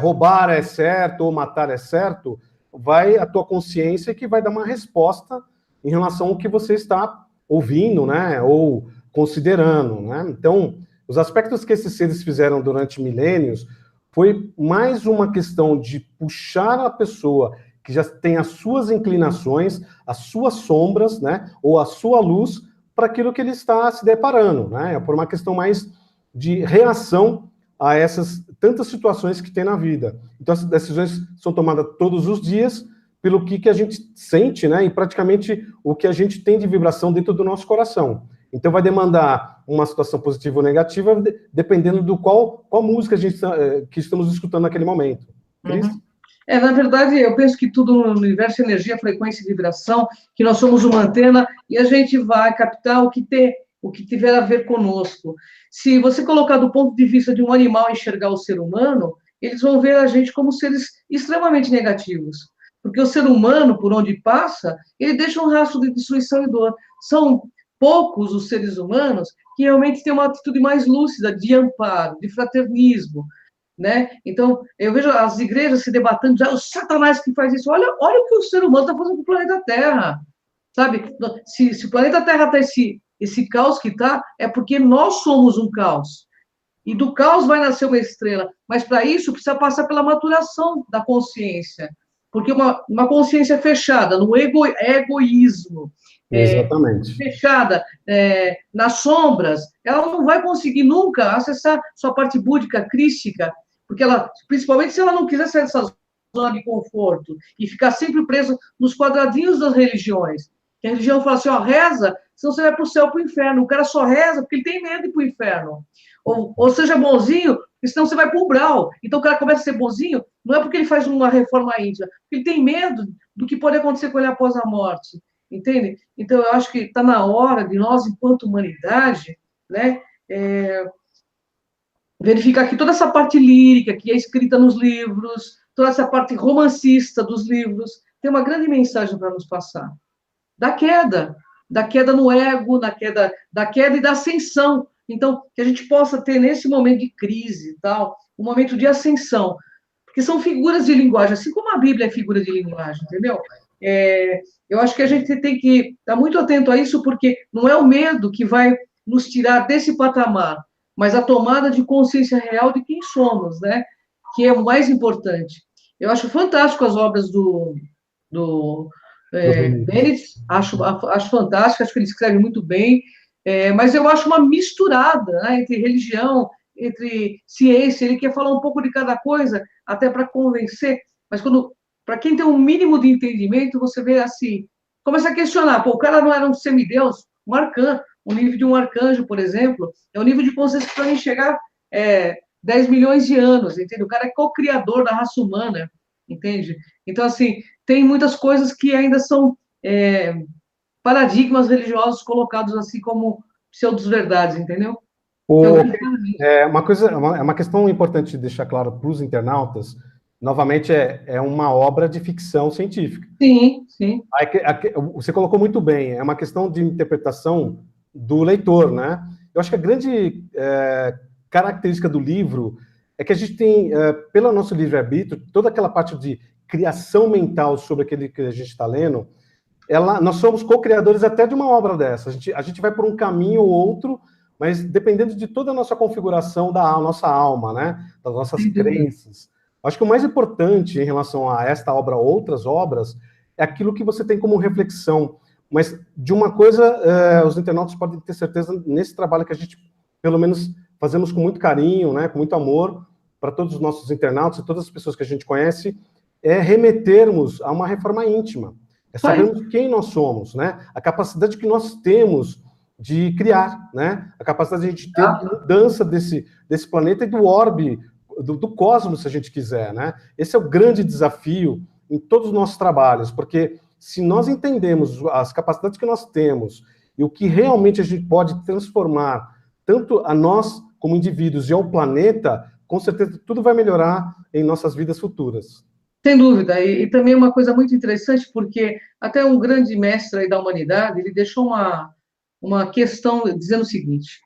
roubar é certo ou matar é certo, vai a tua consciência que vai dar uma resposta em relação ao que você está ouvindo, né, ou considerando, né? Então, os aspectos que esses seres fizeram durante milênios foi mais uma questão de puxar a pessoa que já tem as suas inclinações, as suas sombras, né, ou a sua luz para aquilo que ele está se deparando, né? É por uma questão mais de reação a essas tantas situações que tem na vida. Então, as decisões são tomadas todos os dias pelo que a gente sente, né? E praticamente o que a gente tem de vibração dentro do nosso coração. Então, vai demandar uma situação positiva ou negativa, dependendo do qual música a gente que estamos escutando naquele momento. Cris? Na verdade, eu penso que tudo no universo é energia, frequência e vibração, que nós somos uma antena e a gente vai captar o que tiver a ver conosco. Se você colocar do ponto de vista de um animal enxergar o ser humano, eles vão ver a gente como seres extremamente negativos. Porque o ser humano, por onde passa, ele deixa um rastro de destruição e dor. São poucos os seres humanos que realmente têm uma atitude mais lúcida de amparo, de fraternismo, né? Então, eu vejo as igrejas se debatendo, já o Satanás que faz isso. Olha o que o ser humano está fazendo com o planeta Terra, sabe? Se o planeta Terra está esse caos que está, é porque nós somos um caos. E do caos vai nascer uma estrela. Mas, para isso, precisa passar pela maturação da consciência. Porque uma consciência fechada no egoísmo, exatamente, fechada nas sombras, ela não vai conseguir nunca acessar sua parte búdica, crística, porque ela, principalmente se ela não quiser sair dessa zona de conforto e ficar sempre presa nos quadradinhos das religiões. Que a religião fala assim, reza, senão você vai para o céu, para o inferno. O cara só reza porque ele tem medo de ir para o inferno. Ou seja bonzinho, porque senão você vai para o umbral. Então o cara começa a ser bonzinho, não é porque ele faz uma reforma íntima, porque ele tem medo do que pode acontecer com ele após a morte, entende? Então eu acho que está na hora de nós, enquanto humanidade, né, verificar que toda essa parte lírica que é escrita nos livros, toda essa parte romancista dos livros, tem uma grande mensagem para nos passar. Da queda no ego, da queda e da ascensão. Então, que a gente possa ter, nesse momento de crise e tal, um momento de ascensão. Porque são figuras de linguagem, assim como a Bíblia é figura de linguagem, entendeu? Eu acho que a gente tem que estar muito atento a isso, porque não é o medo que vai nos tirar desse patamar, mas a tomada de consciência real de quem somos, né? Que é o mais importante. Eu acho fantástico as obras do Benedito, acho fantástico, acho que ele escreve muito bem, mas eu acho uma misturada, né, entre religião, entre ciência, ele quer falar um pouco de cada coisa, até para convencer, mas para quem tem um mínimo de entendimento, você vê assim, começa a questionar, pô, o cara não era um semideus, um arcanjo, o nível de um arcanjo, por exemplo, é o nível de consciência para enxergar 10 milhões de anos, entende? O cara é co-criador da raça humana, entende? Então, assim, tem muitas coisas que ainda são paradigmas religiosos colocados assim como pseudos-verdades, entendeu? Então, é uma questão importante de deixar claro para os internautas, novamente, é uma obra de ficção científica. Sim, sim. Você colocou muito bem, é uma questão de interpretação do leitor, né? Eu acho que a grande característica do livro é que a gente tem, pelo nosso livre-arbítrio, toda aquela parte de criação mental sobre aquele que a gente está lendo, nós somos co-criadores até de uma obra dessa. A gente vai por um caminho ou outro, mas dependendo de toda a nossa configuração da nossa alma, né? Das nossas crenças. Acho que o mais importante em relação a esta obra ou outras obras é aquilo que você tem como reflexão. Mas de uma coisa, os internautas podem ter certeza nesse trabalho que a gente, pelo menos, fazemos com muito carinho, né? Com muito amor para todos os nossos internautas e todas as pessoas que a gente conhece, é remetermos a uma reforma íntima. É sabermos quem nós somos, né? A capacidade que nós temos de criar, né? A capacidade de a gente ter mudança desse planeta e do orbe, do cosmos, se a gente quiser, né? Esse é o grande desafio em todos os nossos trabalhos, porque se nós entendemos as capacidades que nós temos e o que realmente a gente pode transformar, tanto a nós como indivíduos e ao planeta, com certeza tudo vai melhorar em nossas vidas futuras. Sem dúvida, e também uma coisa muito interessante, porque até um grande mestre aí da humanidade, ele deixou uma questão dizendo o seguinte,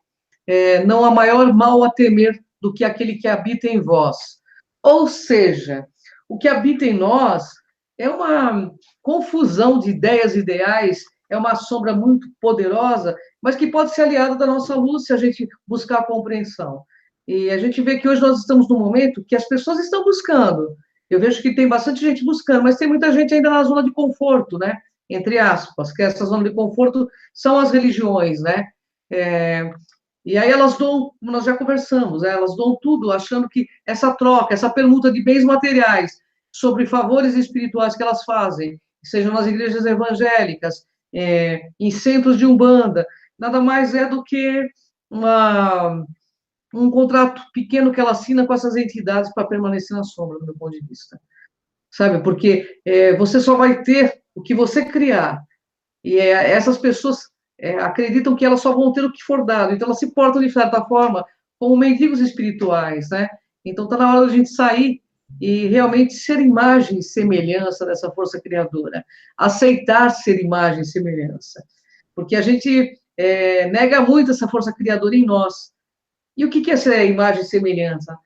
não há maior mal a temer do que aquele que habita em vós. Ou seja, o que habita em nós é uma confusão de ideias e ideais, é uma sombra muito poderosa, mas que pode ser aliada da nossa luz se a gente buscar a compreensão. E a gente vê que hoje nós estamos num momento que as pessoas estão buscando. Eu vejo que tem bastante gente buscando, mas tem muita gente ainda na zona de conforto, né? Entre aspas, que essa zona de conforto são as religiões, né? E aí elas dão, como nós já conversamos, elas dão tudo, achando que essa troca, essa permuta de bens materiais sobre favores espirituais que elas fazem, sejam nas igrejas evangélicas, em centros de umbanda, nada mais é do que um contrato pequeno que ela assina com essas entidades para permanecer na sombra, do meu ponto de vista. Sabe? Porque você só vai ter o que você criar. E essas pessoas acreditam que elas só vão ter o que for dado. Então, elas se portam, de certa forma, como mendigos espirituais, né? Então, está na hora da gente sair e realmente ser imagem e semelhança dessa força criadora. Aceitar ser imagem e semelhança. Porque a gente nega muito essa força criadora em nós. E o que é essa imagem e semelhança?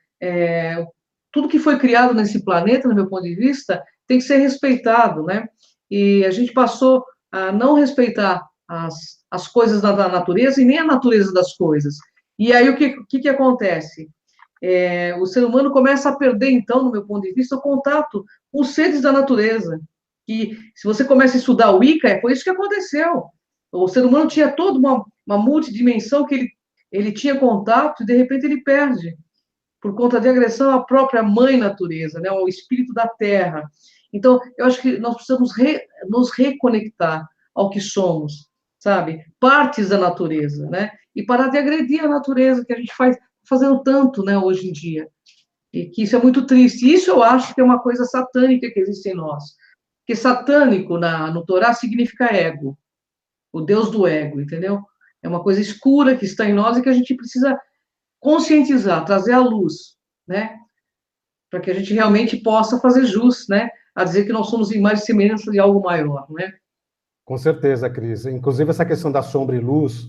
Tudo que foi criado nesse planeta, no meu ponto de vista, tem que ser respeitado, né? E a gente passou a não respeitar as coisas da natureza e nem a natureza das coisas. E aí o que acontece? O ser humano começa a perder, então, no meu ponto de vista, o contato com os seres da natureza. E se você começa a estudar o Wicca, foi isso que aconteceu. O ser humano tinha toda uma multidimensão que ele tinha contato e, de repente, ele perde, por conta de agressão à própria mãe natureza, né, ao espírito da terra. Então, eu acho que nós precisamos nos reconectar ao que somos, sabe? Partes da natureza, né? E parar de agredir a natureza, que a gente fazendo tanto, né, hoje em dia. E que isso é muito triste. Isso eu acho que é uma coisa satânica que existe em nós. Porque satânico no Torá significa ego, o Deus do ego, entendeu? É uma coisa escura que está em nós e que a gente precisa conscientizar, trazer à luz, né? Para que a gente realmente possa fazer jus, né? A dizer que nós somos imagem e semelhança de algo maior, né? Com certeza, Cris. Inclusive, essa questão da sombra e luz,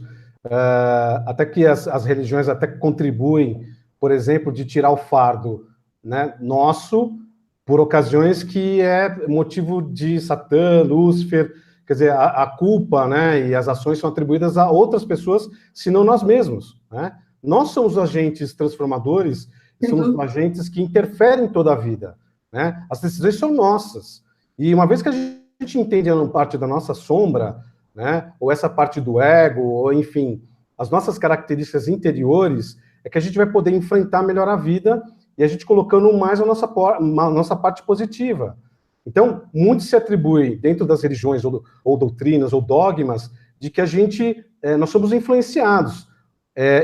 até que as religiões até contribuem, por exemplo, de tirar o fardo, né, nosso, por ocasiões que é motivo de Satã, Lúcifer, quer dizer, a culpa, né, e as ações são atribuídas a outras pessoas, senão nós mesmos, né? Nós somos os agentes transformadores, somos os agentes que interferem em toda a vida, né? As decisões são nossas. E uma vez que a gente entende a parte da nossa sombra, né, ou essa parte do ego, ou enfim, as nossas características interiores, é que a gente vai poder enfrentar melhor a vida e a gente colocando mais a nossa parte positiva. Então, muito se atribui, dentro das religiões, ou doutrinas, ou dogmas, de que nós somos influenciados.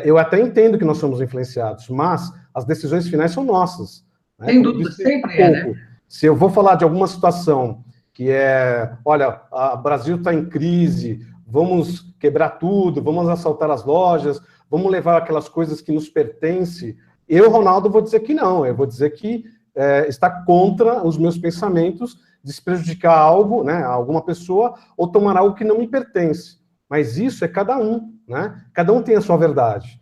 Eu até entendo que nós somos influenciados, mas as decisões finais são nossas. Né? Sem dúvida, sempre né? Se eu vou falar de alguma situação que olha, o Brasil está em crise, vamos quebrar tudo, vamos assaltar as lojas, vamos levar aquelas coisas que nos pertencem, eu, Ronaldo, vou dizer que não, eu vou dizer que está contra os meus pensamentos de se prejudicar algo, né, alguma pessoa, ou tomar algo que não me pertence. Mas isso é cada um, né? Cada um tem a sua verdade.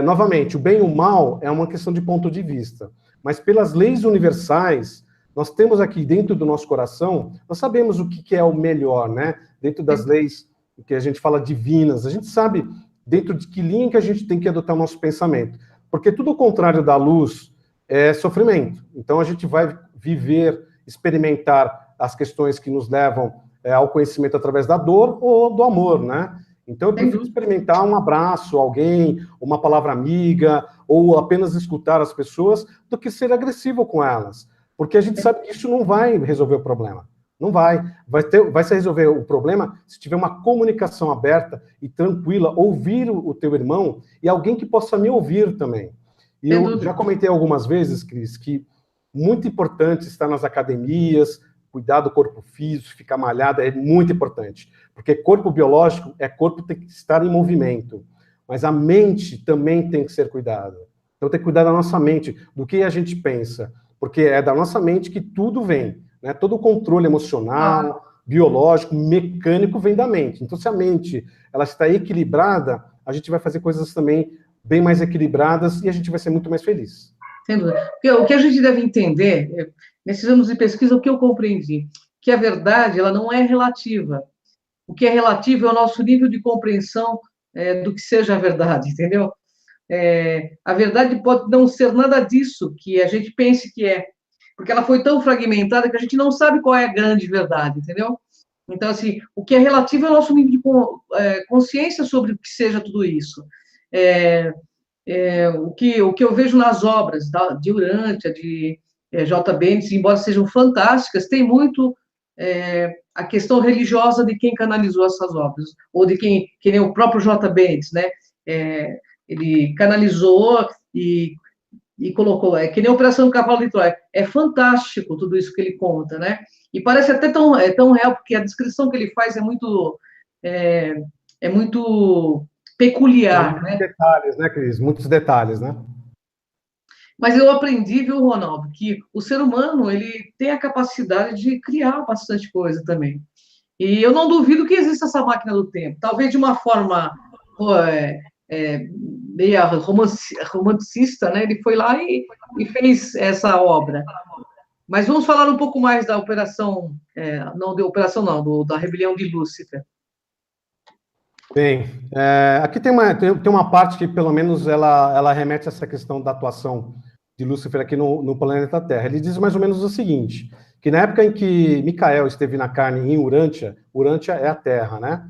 Novamente, o bem e o mal é uma questão de ponto de vista, mas pelas leis universais, nós temos aqui dentro do nosso coração, nós sabemos o que é o melhor, né? Dentro das leis que a gente fala divinas, a gente sabe dentro de que linha que a gente tem que adotar o nosso pensamento. Porque tudo o contrário da luz é sofrimento. Então a gente vai viver, experimentar as questões que nos levam ao conhecimento através da dor ou do amor, né? Então eu prefiro experimentar um abraço, alguém, uma palavra amiga, ou apenas escutar as pessoas, do que ser agressivo com elas. Porque a gente sabe que isso não vai resolver o problema. Não vai. Vai se resolver o problema se tiver uma comunicação aberta e tranquila, ouvir o teu irmão e alguém que possa me ouvir também. E eu já comentei algumas vezes, Cris, que muito importante estar nas academias, cuidar do corpo físico, ficar malhado, é muito importante. Porque corpo biológico corpo tem que estar em movimento. Mas a mente também tem que ser cuidada. Então tem que cuidar da nossa mente, do que a gente pensa. Porque é da nossa mente que tudo vem. Né? Todo o controle emocional, biológico, mecânico vem da mente. Então, se a mente ela está equilibrada, a gente vai fazer coisas também bem mais equilibradas e a gente vai ser muito mais feliz. Sem dúvida. O que a gente deve entender, nesses anos de pesquisa, o que eu compreendi, que a verdade ela não é relativa. O que é relativo é o nosso nível de compreensão do que seja a verdade, entendeu? A verdade pode não ser nada disso que a gente pense que é, porque ela foi tão fragmentada que a gente não sabe qual é a grande verdade, entendeu? Então, assim, o que é relativo é o nosso nível de consciência sobre o que seja tudo isso. O que eu vejo nas obras de Urântia, de J. Bentes, embora sejam fantásticas, tem muito a questão religiosa de quem canalizou essas obras, ou de que nem o próprio J. Bentes, né? Ele canalizou e colocou, que nem a Operação Cavalo de Troia. É fantástico tudo isso que ele conta, né? E parece até tão real, porque a descrição que ele faz é muito peculiar, muitos detalhes, né, Cris? Muitos detalhes, né? Mas eu aprendi, viu, Ronaldo, que o ser humano ele tem a capacidade de criar bastante coisa também. E eu não duvido que exista essa máquina do tempo. Talvez de uma forma meio romanticista, né? Ele foi lá e fez essa obra. Mas vamos falar um pouco mais da operação, da rebelião de Lúcifer. Bem, aqui tem uma parte que, pelo menos, ela remete a essa questão da atuação de Lúcifer aqui no planeta Terra. Ele diz mais ou menos o seguinte, que na época em que Micael esteve na carne em Urântia é a Terra, né?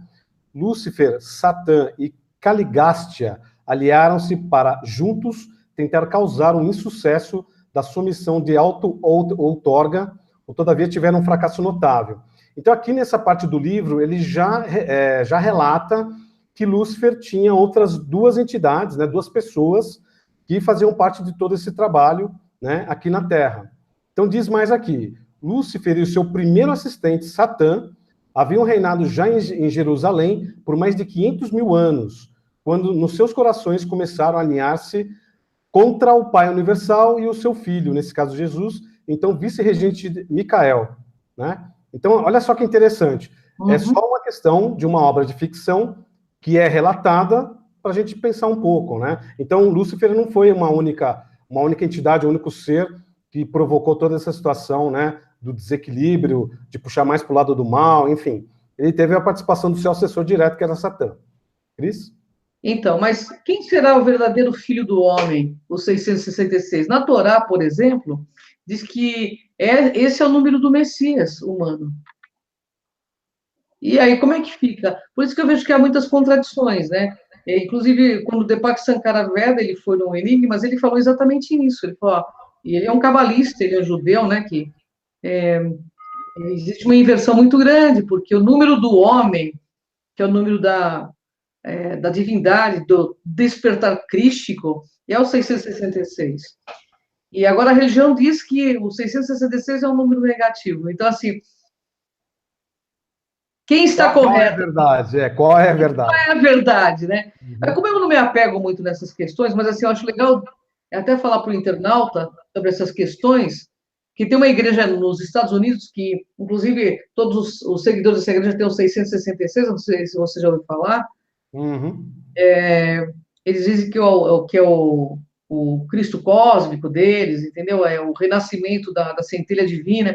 Lúcifer, Satã e Caligástia aliaram-se para, juntos, tentar causar um insucesso da sua missão de auto-outorga, ou todavia tiveram um fracasso notável. Então, aqui nessa parte do livro, ele já relata que Lúcifer tinha outras duas entidades, né, duas pessoas, que faziam parte de todo esse trabalho, né, aqui na Terra. Então diz mais aqui, Lúcifer e o seu primeiro assistente, Satã, haviam reinado já em Jerusalém por mais de 500 mil anos, quando nos seus corações começaram a alinhar-se contra o Pai Universal e o seu Filho, nesse caso Jesus, então vice-regente Micael, né? Então, olha só que interessante, é só uma questão de uma obra de ficção que é relatada para a gente pensar um pouco, né? Então, Lúcifer não foi uma única entidade, um único ser que provocou toda essa situação, né, do desequilíbrio, de puxar mais para o lado do mal, enfim. Ele teve a participação do seu assessor direto, que era Satã. Cris? Então, mas quem será o verdadeiro filho do homem, o 666? Na Torá, por exemplo, diz que esse é o número do Messias humano. E aí, como é que fica? Por isso que eu vejo que há muitas contradições, né? Inclusive, quando o Deepak Sankara Veda, ele foi no Enigmas, ele falou exatamente isso. Ele falou, ó, e ele é um cabalista, ele é um judeu, né? Que existe uma inversão muito grande, porque o número do homem, que é o número da divindade, do despertar crístico, é o 666. E agora a religião diz que o 666 é um número negativo. Então, assim, quem está correto? Qual é a verdade? Qual é a verdade? Qual é a verdade, né? Como eu não me apego muito nessas questões, mas assim, eu acho legal até falar para o internauta sobre essas questões, que tem uma igreja nos Estados Unidos que, inclusive, todos os seguidores dessa igreja têm o 666, não sei se você já ouviu falar. Eles dizem que é o Cristo cósmico deles, entendeu? É o renascimento da centelha divina.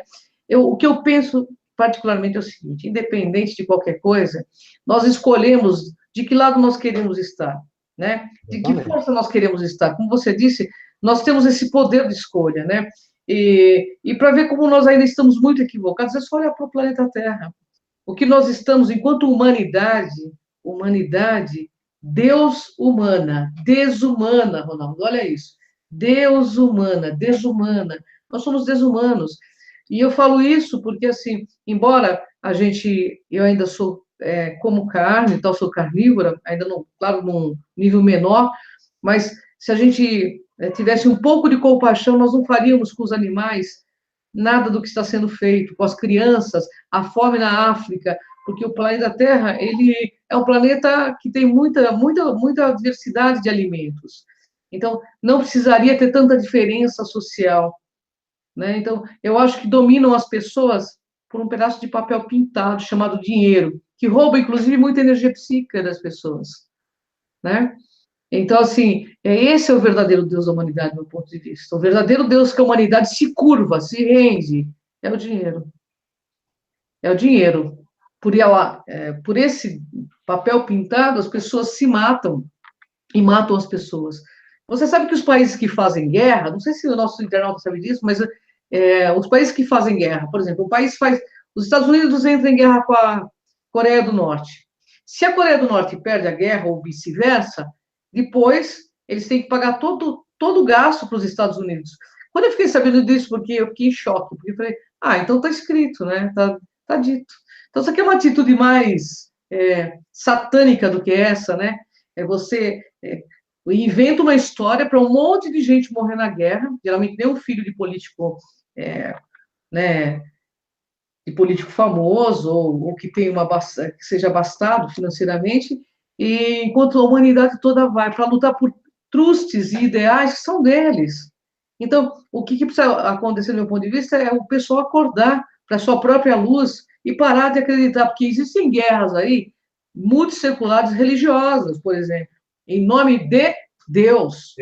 O que eu penso particularmente é o seguinte, independente de qualquer coisa, nós escolhemos de que lado nós queremos estar, né? De que força nós queremos estar. Como você disse, nós temos esse poder de escolha, né? E para ver como nós ainda estamos muito equivocados, é só olhar para o planeta Terra. O que nós estamos, enquanto humanidade, Deus humana, desumana, Ronaldo, olha isso. Deus humana, desumana. Nós somos desumanos. E eu falo isso porque, assim, embora eu ainda sou, como carne, então sou carnívora, ainda não, claro, num nível menor, mas se a gente tivesse um pouco de compaixão, nós não faríamos com os animais nada do que está sendo feito, com as crianças, a fome na África, porque o planeta Terra, ele é um planeta que tem muita diversidade de alimentos. Então, não precisaria ter tanta diferença social, né? Então, eu acho que dominam as pessoas por um pedaço de papel pintado chamado dinheiro, que rouba, inclusive, muita energia psíquica das pessoas, né? Então, assim, esse é o verdadeiro Deus da humanidade, do meu ponto de vista. O verdadeiro Deus que a humanidade se curva, se rende, é o dinheiro. É o dinheiro. Por esse papel pintado, as pessoas se matam e matam as pessoas. Você sabe que os países que fazem guerra, não sei se o nosso internauta sabe disso, mas os países que fazem guerra, por exemplo, os Estados Unidos entram em guerra com a Coreia do Norte. Se a Coreia do Norte perde a guerra ou vice-versa, depois eles têm que pagar todo o gasto para os Estados Unidos. Quando eu fiquei sabendo disso, porque eu fiquei em choque, porque eu falei, então está escrito, né? Tá dito. Então, isso aqui é uma atitude mais satânica do que essa, né? Você inventa uma história para um monte de gente morrer na guerra, geralmente nem um filho de político, né, de político famoso, ou que tem que seja abastado financeiramente, e enquanto a humanidade toda vai para lutar por trustes e ideais que são deles. Então, o que precisa acontecer, do meu ponto de vista, é o pessoal acordar para a sua própria luz e parar de acreditar, porque existem guerras aí, multisseculares religiosas, por exemplo, em nome de Deus.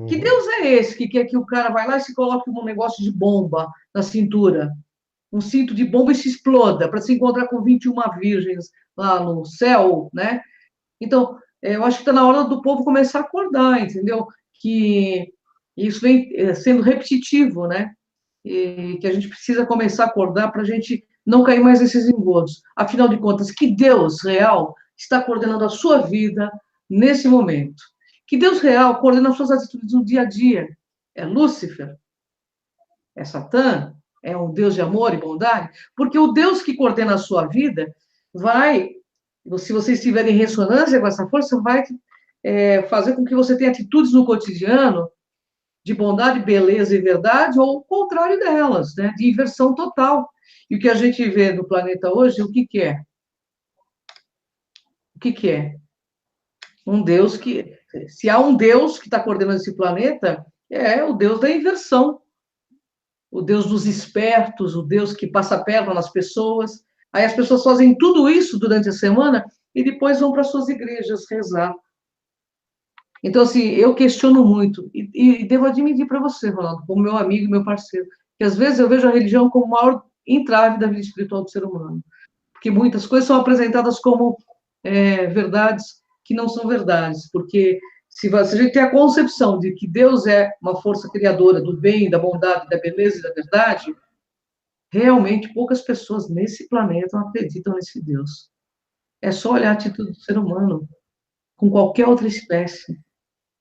Que Deus é esse que quer que o cara vai lá e se coloque um negócio de bomba na cintura, um cinto de bomba e se exploda, para se encontrar com 21 virgens lá no céu, né? Então, eu acho que está na hora do povo começar a acordar, entendeu? Que isso vem sendo repetitivo, né? E que a gente precisa começar a acordar para a gente não cair mais nesses engodos. Afinal de contas, que Deus real está coordenando a sua vida nesse momento? Que Deus real coordena as suas atitudes no dia a dia? É Lúcifer? É Satã? É um Deus de amor e bondade? Porque o Deus que coordena a sua vida se você estiver em ressonância com essa força, vai fazer com que você tenha atitudes no cotidiano de bondade, beleza e verdade, ou o contrário delas, né? De inversão total. E o que a gente vê no planeta hoje, o que é? O que é? Um Deus que... Se há um Deus que está coordenando esse planeta, é o Deus da inversão. O Deus dos espertos, o Deus que passa a perna nas pessoas. Aí as pessoas fazem tudo isso durante a semana e depois vão para suas igrejas rezar. Então, assim, eu questiono muito, e devo admitir para você, Ronaldo, como meu amigo e meu parceiro, que às vezes eu vejo a religião como o maior entrave da vida espiritual do ser humano, porque muitas coisas são apresentadas como verdades que não são verdades, porque se a gente tem a concepção de que Deus é uma força criadora do bem, da bondade, da beleza e da verdade, realmente poucas pessoas nesse planeta acreditam nesse Deus. É só olhar a atitude do ser humano com qualquer outra espécie.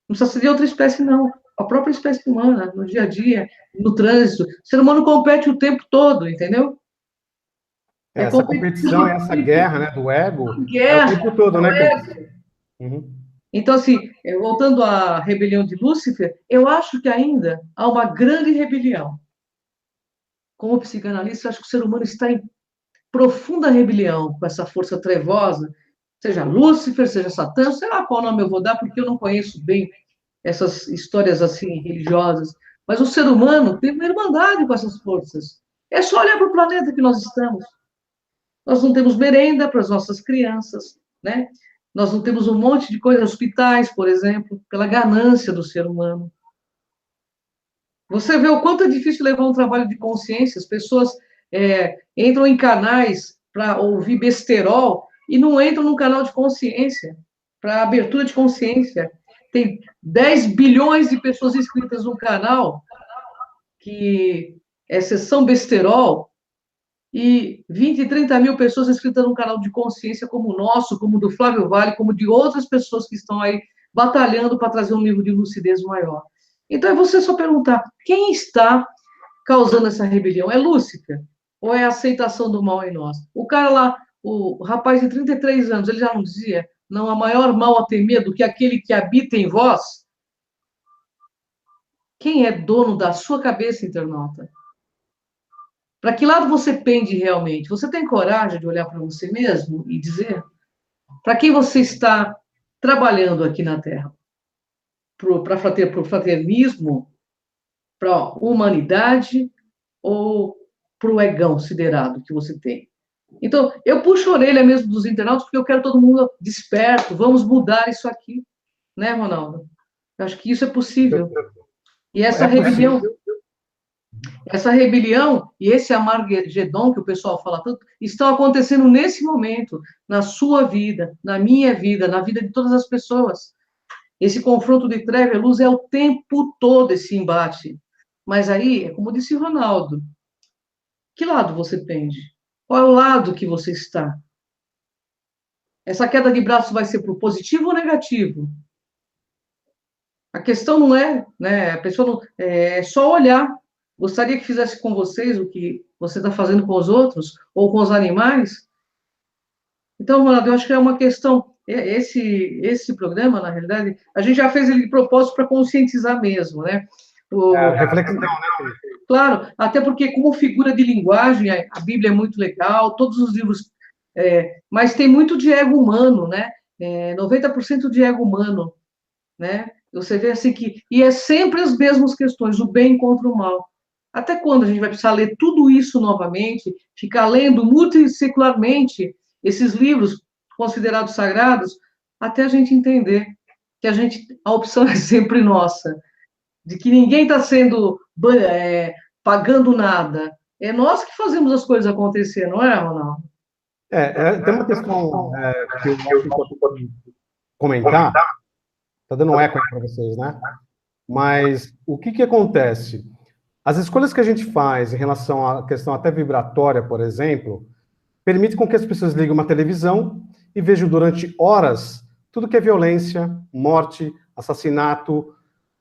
Não precisa ser de outra espécie, não. A própria espécie humana, no dia a dia, no trânsito. O ser humano compete o tempo todo, entendeu? Essa competição, essa guerra, né, do ego, guerra, é o tempo todo, né? Uhum. Então, assim, voltando à rebelião de Lúcifer, eu acho que ainda há uma grande rebelião. Como psicanalista, eu acho que o ser humano está em profunda rebelião com essa força trevosa, seja Lúcifer, seja Satã, sei lá qual nome eu vou dar, porque eu não conheço bem essas histórias assim religiosas, mas o ser humano tem uma irmandade com essas forças. É só olhar para o planeta que nós estamos. Nós não temos merenda para as nossas crianças, né? Nós não temos um monte de coisas, hospitais, por exemplo, pela ganância do ser humano. Você vê o quanto é difícil levar um trabalho de consciência, as pessoas entram em canais para ouvir besterol e não entram num canal de consciência, para abertura de consciência. Tem 10 bilhões de pessoas inscritas no canal, que é sessão besterol, e 20, 30 mil pessoas inscritas num canal de consciência como o nosso, como o do Flávio Vale, como de outras pessoas que estão aí batalhando para trazer um nível de lucidez maior. Então, é você só perguntar, quem está causando essa rebelião? É Lúcifer? Ou é a aceitação do mal em nós? O cara lá, o rapaz de 33 anos, ele já não dizia, não há maior mal a temer do que aquele que habita em vós? Quem é dono da sua cabeça, internauta? Para que lado você pende realmente? Você tem coragem de olhar para você mesmo e dizer para quem você está trabalhando aqui na Terra? Para o fraternismo, para a humanidade ou para o egão siderado que você tem? Então, eu puxo a orelha mesmo dos internautas porque eu quero todo mundo desperto, vamos mudar isso aqui, né, Ronaldo? Eu acho que isso é possível. E essa rebelião... Essa rebelião e esse Armagedon que o pessoal fala tanto, estão acontecendo nesse momento, na sua vida, na minha vida, na vida de todas as pessoas. Esse confronto de treva e luz é o tempo todo esse embate. Mas aí, é como disse o Ronaldo, que lado você pende? Qual é o lado que você está? Essa queda de braço vai ser para o positivo ou negativo? A questão não é, né? A pessoa não, é só olhar. Gostaria que fizesse com vocês o que você está fazendo com os outros ou com os animais? Então, Ronaldo, eu acho que é uma questão. Esse programa, na realidade, a gente já fez ele de propósito para conscientizar mesmo, né? Reflexão, né? Claro, até porque, como figura de linguagem, a Bíblia é muito legal, todos os livros. Mas tem muito de ego humano, né? 90% de ego humano, né? Você vê assim que. E é sempre as mesmas questões, o bem contra o mal. Até quando a gente vai precisar ler tudo isso novamente, ficar lendo multissecularmente esses livros considerados sagrados, até a gente entender que a opção é sempre nossa, de que ninguém está pagando nada. É nós que fazemos as coisas acontecer, não é, Ronaldo? Tem uma questão que eu acho importante comentar, está dando um eco aí para vocês, né? Mas o que acontece? As escolhas que a gente faz em relação à questão até vibratória, por exemplo, permite com que as pessoas liguem uma televisão e vejam durante horas tudo que é violência, morte, assassinato,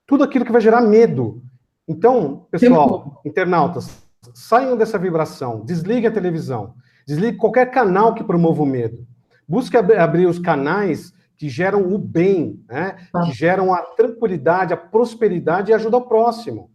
tudo aquilo que vai gerar medo. Então, pessoal, internautas, saiam dessa vibração, desliguem a televisão, desligue qualquer canal que promova o medo. Busque abrir os canais que geram o bem, né? Que geram a tranquilidade, a prosperidade e ajuda ao próximo.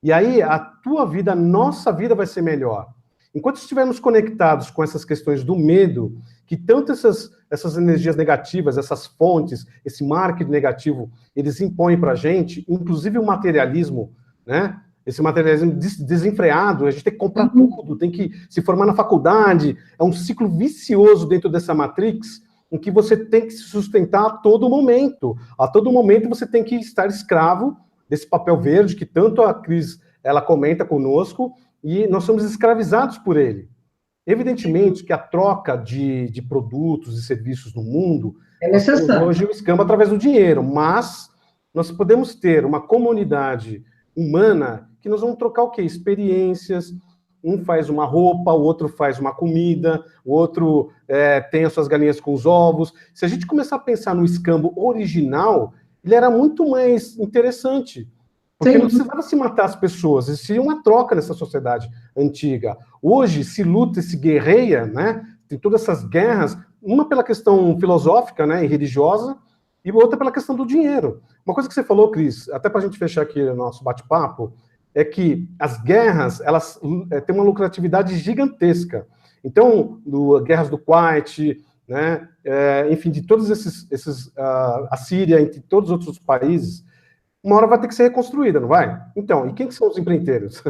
E aí a tua vida, a nossa vida vai ser melhor. Enquanto estivermos conectados com essas questões do medo, que tanto essas energias negativas, essas fontes, esse marketing negativo, eles impõem para a gente, inclusive o materialismo, né? Esse materialismo desenfreado, a gente tem que comprar tudo, tem que se formar na faculdade, é um ciclo vicioso dentro dessa matrix, em que você tem que se sustentar a todo momento. A todo momento você tem que estar escravo desse papel verde, que tanto a Cris, ela comenta conosco, e nós somos escravizados por ele. Evidentemente que a troca de produtos e serviços no mundo, é necessário. Hoje o escambo através do dinheiro, mas nós podemos ter uma comunidade humana que nós vamos trocar o quê? Experiências. Um faz uma roupa, o outro faz uma comida, o outro tem as suas galinhas com os ovos. Se a gente começar a pensar no escambo original, ele era muito mais interessante. Porque Sim. não precisava se matar as pessoas, existia uma troca nessa sociedade antiga. Hoje se luta e se guerreia, né? Tem todas essas guerras, uma pela questão filosófica, né, e religiosa, e outra pela questão do dinheiro. Uma coisa que você falou, Cris, até para a gente fechar aqui o nosso bate-papo, é que as guerras, elas têm uma lucratividade gigantesca. Então, guerras do Kuwait, né, enfim, de todos a Síria, entre todos os outros países, uma hora vai ter que ser reconstruída, não vai? Então, e quem que são os empreiteiros?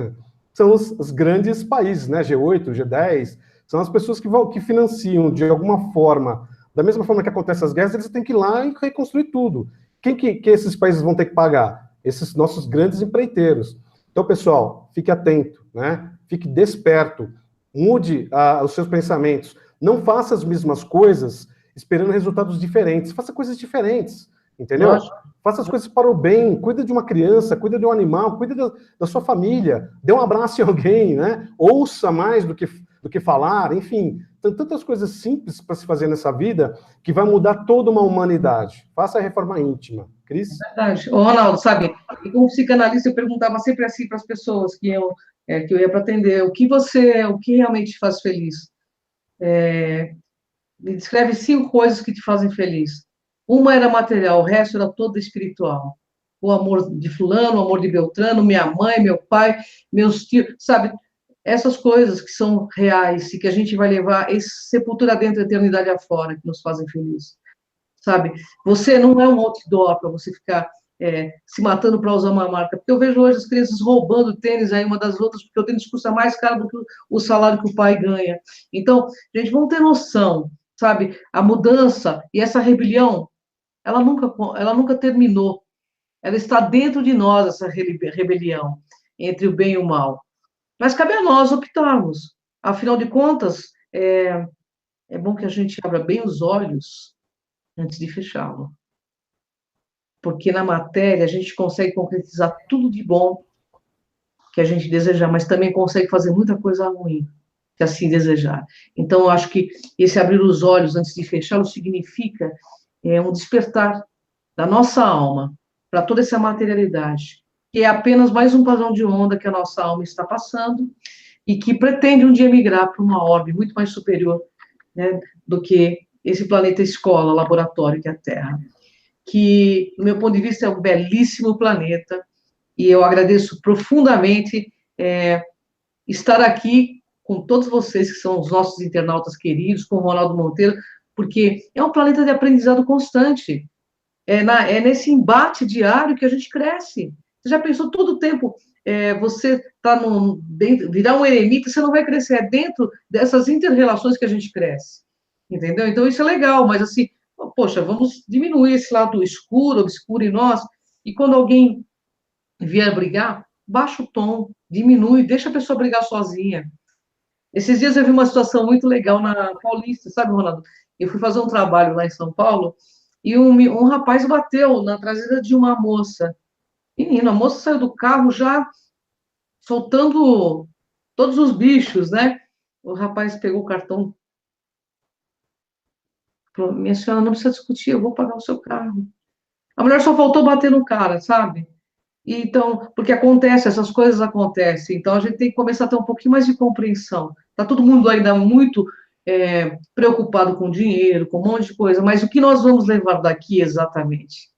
São os grandes países, né, G8, G10, são as pessoas que financiam de alguma forma, da mesma forma que acontecem as guerras, eles têm que ir lá e reconstruir tudo. Quem que esses países vão ter que pagar? Esses nossos grandes empreiteiros. Então, pessoal, fique atento, né? Fique desperto, mude os seus pensamentos, não faça as mesmas coisas esperando resultados diferentes, faça coisas diferentes, entendeu? Faça as coisas para o bem, cuida de uma criança, cuida de um animal, cuida da sua família, dê um abraço em alguém, né? Ouça mais do que falar, enfim, tem tantas coisas simples para se fazer nessa vida que vai mudar toda uma humanidade. Faça a reforma íntima. Cris? É verdade. Ô, Ronaldo, sabe, e como psicanalista eu perguntava sempre assim para as pessoas que eu ia para atender, o que realmente te faz feliz? Me descreve 5 coisas que te fazem feliz. Uma era material, o resto era todo espiritual. O amor de fulano, o amor de Beltrano, minha mãe, meu pai, meus tios, sabe? Essas coisas que são reais e que a gente vai levar sepultura dentro, eternidade afora, que nos fazem felizes, sabe? Você não é um outdoor para você ficar se matando para usar uma marca, porque eu vejo hoje as crianças roubando tênis aí uma das outras, porque o tênis custa mais caro do que o salário que o pai ganha. Então, gente, vamos ter noção, sabe? A mudança e essa rebelião, ela nunca terminou. Ela está dentro de nós, essa rebelião entre o bem e o mal. Mas cabe a nós optarmos. Afinal de contas, é bom que a gente abra bem os olhos antes de fechá-lo. Porque na matéria a gente consegue concretizar tudo de bom que a gente desejar, mas também consegue fazer muita coisa ruim, se assim desejar. Então, eu acho que esse abrir os olhos antes de fechá-lo significa um despertar da nossa alma para toda essa materialidade, que é apenas mais um padrão de onda que a nossa alma está passando e que pretende um dia migrar para uma orbe muito mais superior, né, do que esse planeta escola, laboratório que é a Terra. Que, do meu ponto de vista, é um belíssimo planeta, e eu agradeço profundamente estar aqui com todos vocês, que são os nossos internautas queridos, com o Ronaldo Monteiro, porque é um planeta de aprendizado constante. É nesse embate diário que a gente cresce. Você já pensou todo o tempo, você está virar um eremita, você não vai crescer, é dentro dessas inter-relações que a gente cresce, entendeu? Então, isso é legal, mas assim, poxa, vamos diminuir esse lado escuro, obscuro em nós, e quando alguém vier brigar, baixa o tom, diminui, deixa a pessoa brigar sozinha. Esses dias eu vi uma situação muito legal na Paulista, sabe, Ronaldo? Eu fui fazer um trabalho lá em São Paulo, e um rapaz bateu na traseira de uma moça. Menina, a moça saiu do carro já soltando todos os bichos, né? O rapaz pegou o cartão, falou, minha senhora, não precisa discutir, eu vou pagar o seu carro. A mulher só faltou bater no cara, sabe? Então, porque acontece, essas coisas acontecem, então a gente tem que começar a ter um pouquinho mais de compreensão. Tá todo mundo ainda muito preocupado com dinheiro, com um monte de coisa, mas o que nós vamos levar daqui exatamente?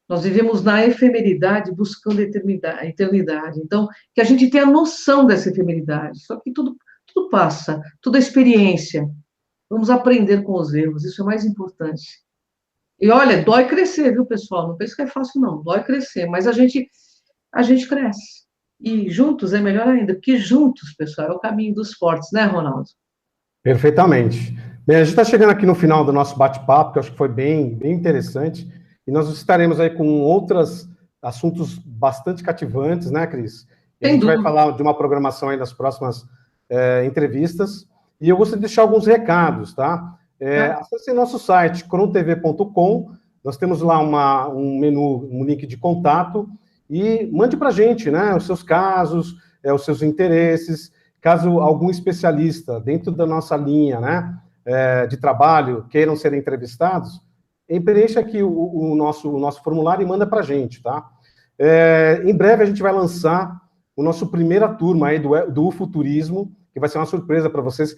Nós vivemos na efemeridade buscando a eternidade. Então, que a gente tenha noção dessa efemeridade. Só que tudo passa, tudo é experiência. Vamos aprender com os erros, isso é mais importante. E olha, dói crescer, viu, pessoal? Não pense que é fácil, não. Dói crescer, mas a gente cresce. E juntos é melhor ainda, porque juntos, pessoal, é o caminho dos fortes, né, Ronaldo? Perfeitamente. Bem, a gente está chegando aqui no final do nosso bate-papo, que eu acho que foi bem interessante, e nós estaremos aí com outros assuntos bastante cativantes, né, Cris? E a gente vai falar de uma programação aí nas próximas entrevistas, e eu gostaria de deixar alguns recados, tá? Acesse nosso site, crontv.com, nós temos lá um menu, um link de contato, e mande para a gente, né, os seus casos, os seus interesses, caso algum especialista dentro da nossa linha, né, de trabalho queiram ser entrevistados, preencha aqui o nosso formulário e manda para a gente, tá? Em breve a gente vai lançar o nosso primeira turma aí do Futurismo, que vai ser uma surpresa para vocês.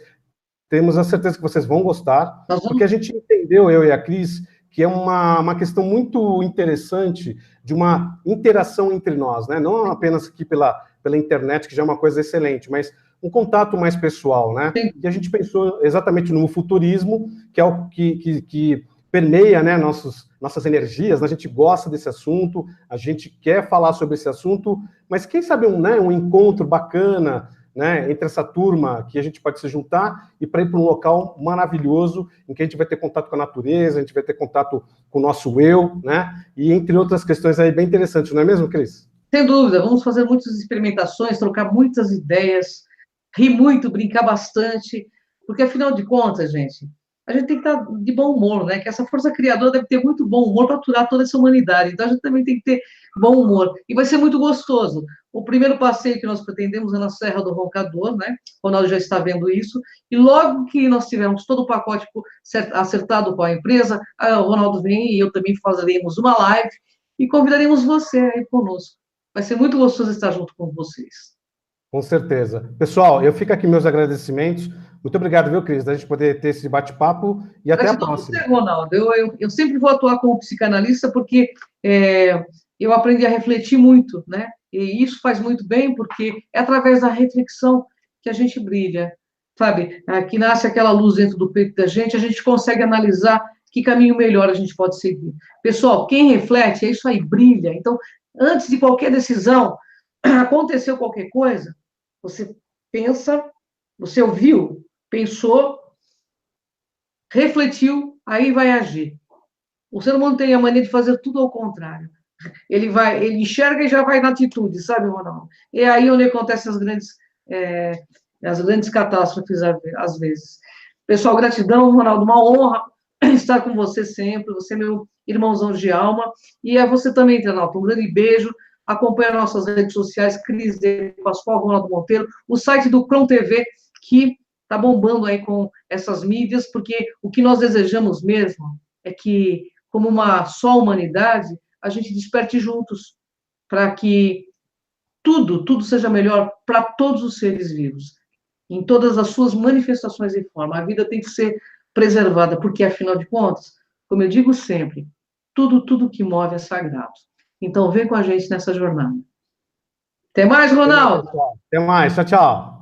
Temos a certeza que vocês vão gostar, porque a gente entendeu, eu e a Cris, que é uma questão muito interessante de uma interação entre nós, né? Não apenas aqui pela internet, que já é uma coisa excelente, mas um contato mais pessoal, né? E a gente pensou exatamente no futurismo, que é o que permeia, né, nossas energias, né? A gente gosta desse assunto, a gente quer falar sobre esse assunto, mas quem sabe um encontro bacana, né, entre essa turma que a gente pode se juntar e para ir para um local maravilhoso em que a gente vai ter contato com a natureza, a gente vai ter contato com o nosso eu, né, e entre outras questões aí bem interessantes, não é mesmo, Cris? Sem dúvida, vamos fazer muitas experimentações, trocar muitas ideias, rir muito, brincar bastante, porque afinal de contas, gente, a gente tem que estar de bom humor, né? Que essa força criadora deve ter muito bom humor para aturar toda essa humanidade. Então a gente também tem que ter bom humor. E vai ser muito gostoso. O primeiro passeio que nós pretendemos é na Serra do Roncador, né? O Ronaldo já está vendo isso. E logo que nós tivermos todo o pacote acertado com a empresa, o Ronaldo vem e eu também faremos uma live e convidaremos você aí conosco. Vai ser muito gostoso estar junto com vocês. Com certeza. Pessoal, eu fico aqui meus agradecimentos. Muito obrigado, viu, Cris, da gente poder ter esse bate-papo e até a próxima. Você, Ronaldo. Eu sempre vou atuar como psicanalista porque eu aprendi a refletir muito, né? E isso faz muito bem porque é através da reflexão que a gente brilha, sabe? Que nasce aquela luz dentro do peito da gente, a gente consegue analisar que caminho melhor a gente pode seguir. Pessoal, quem reflete, é isso aí, brilha. Então, antes de qualquer decisão, aconteceu qualquer coisa, você pensa, você ouviu, pensou, refletiu, aí vai agir. O ser humano tem a mania de fazer tudo ao contrário. Ele enxerga e já vai na atitude, sabe, Ronaldo? E é aí onde acontecem as grandes catástrofes, às vezes. Pessoal, gratidão, Ronaldo, uma honra estar com você sempre, você é meu irmãozão de alma, e a você também, internauta, um grande beijo. Acompanhe nossas redes sociais, Cris de Pascoal, Ronaldo Monteiro, o site do Cron TV, que está bombando aí com essas mídias, porque o que nós desejamos mesmo é que, como uma só humanidade, a gente desperte juntos, para que tudo seja melhor para todos os seres vivos, em todas as suas manifestações e formas. A vida tem que ser preservada, porque, afinal de contas, como eu digo sempre, tudo que move é sagrado. Então, vem com a gente nessa jornada. Até mais, Ronaldo! Até mais, tchau, tchau.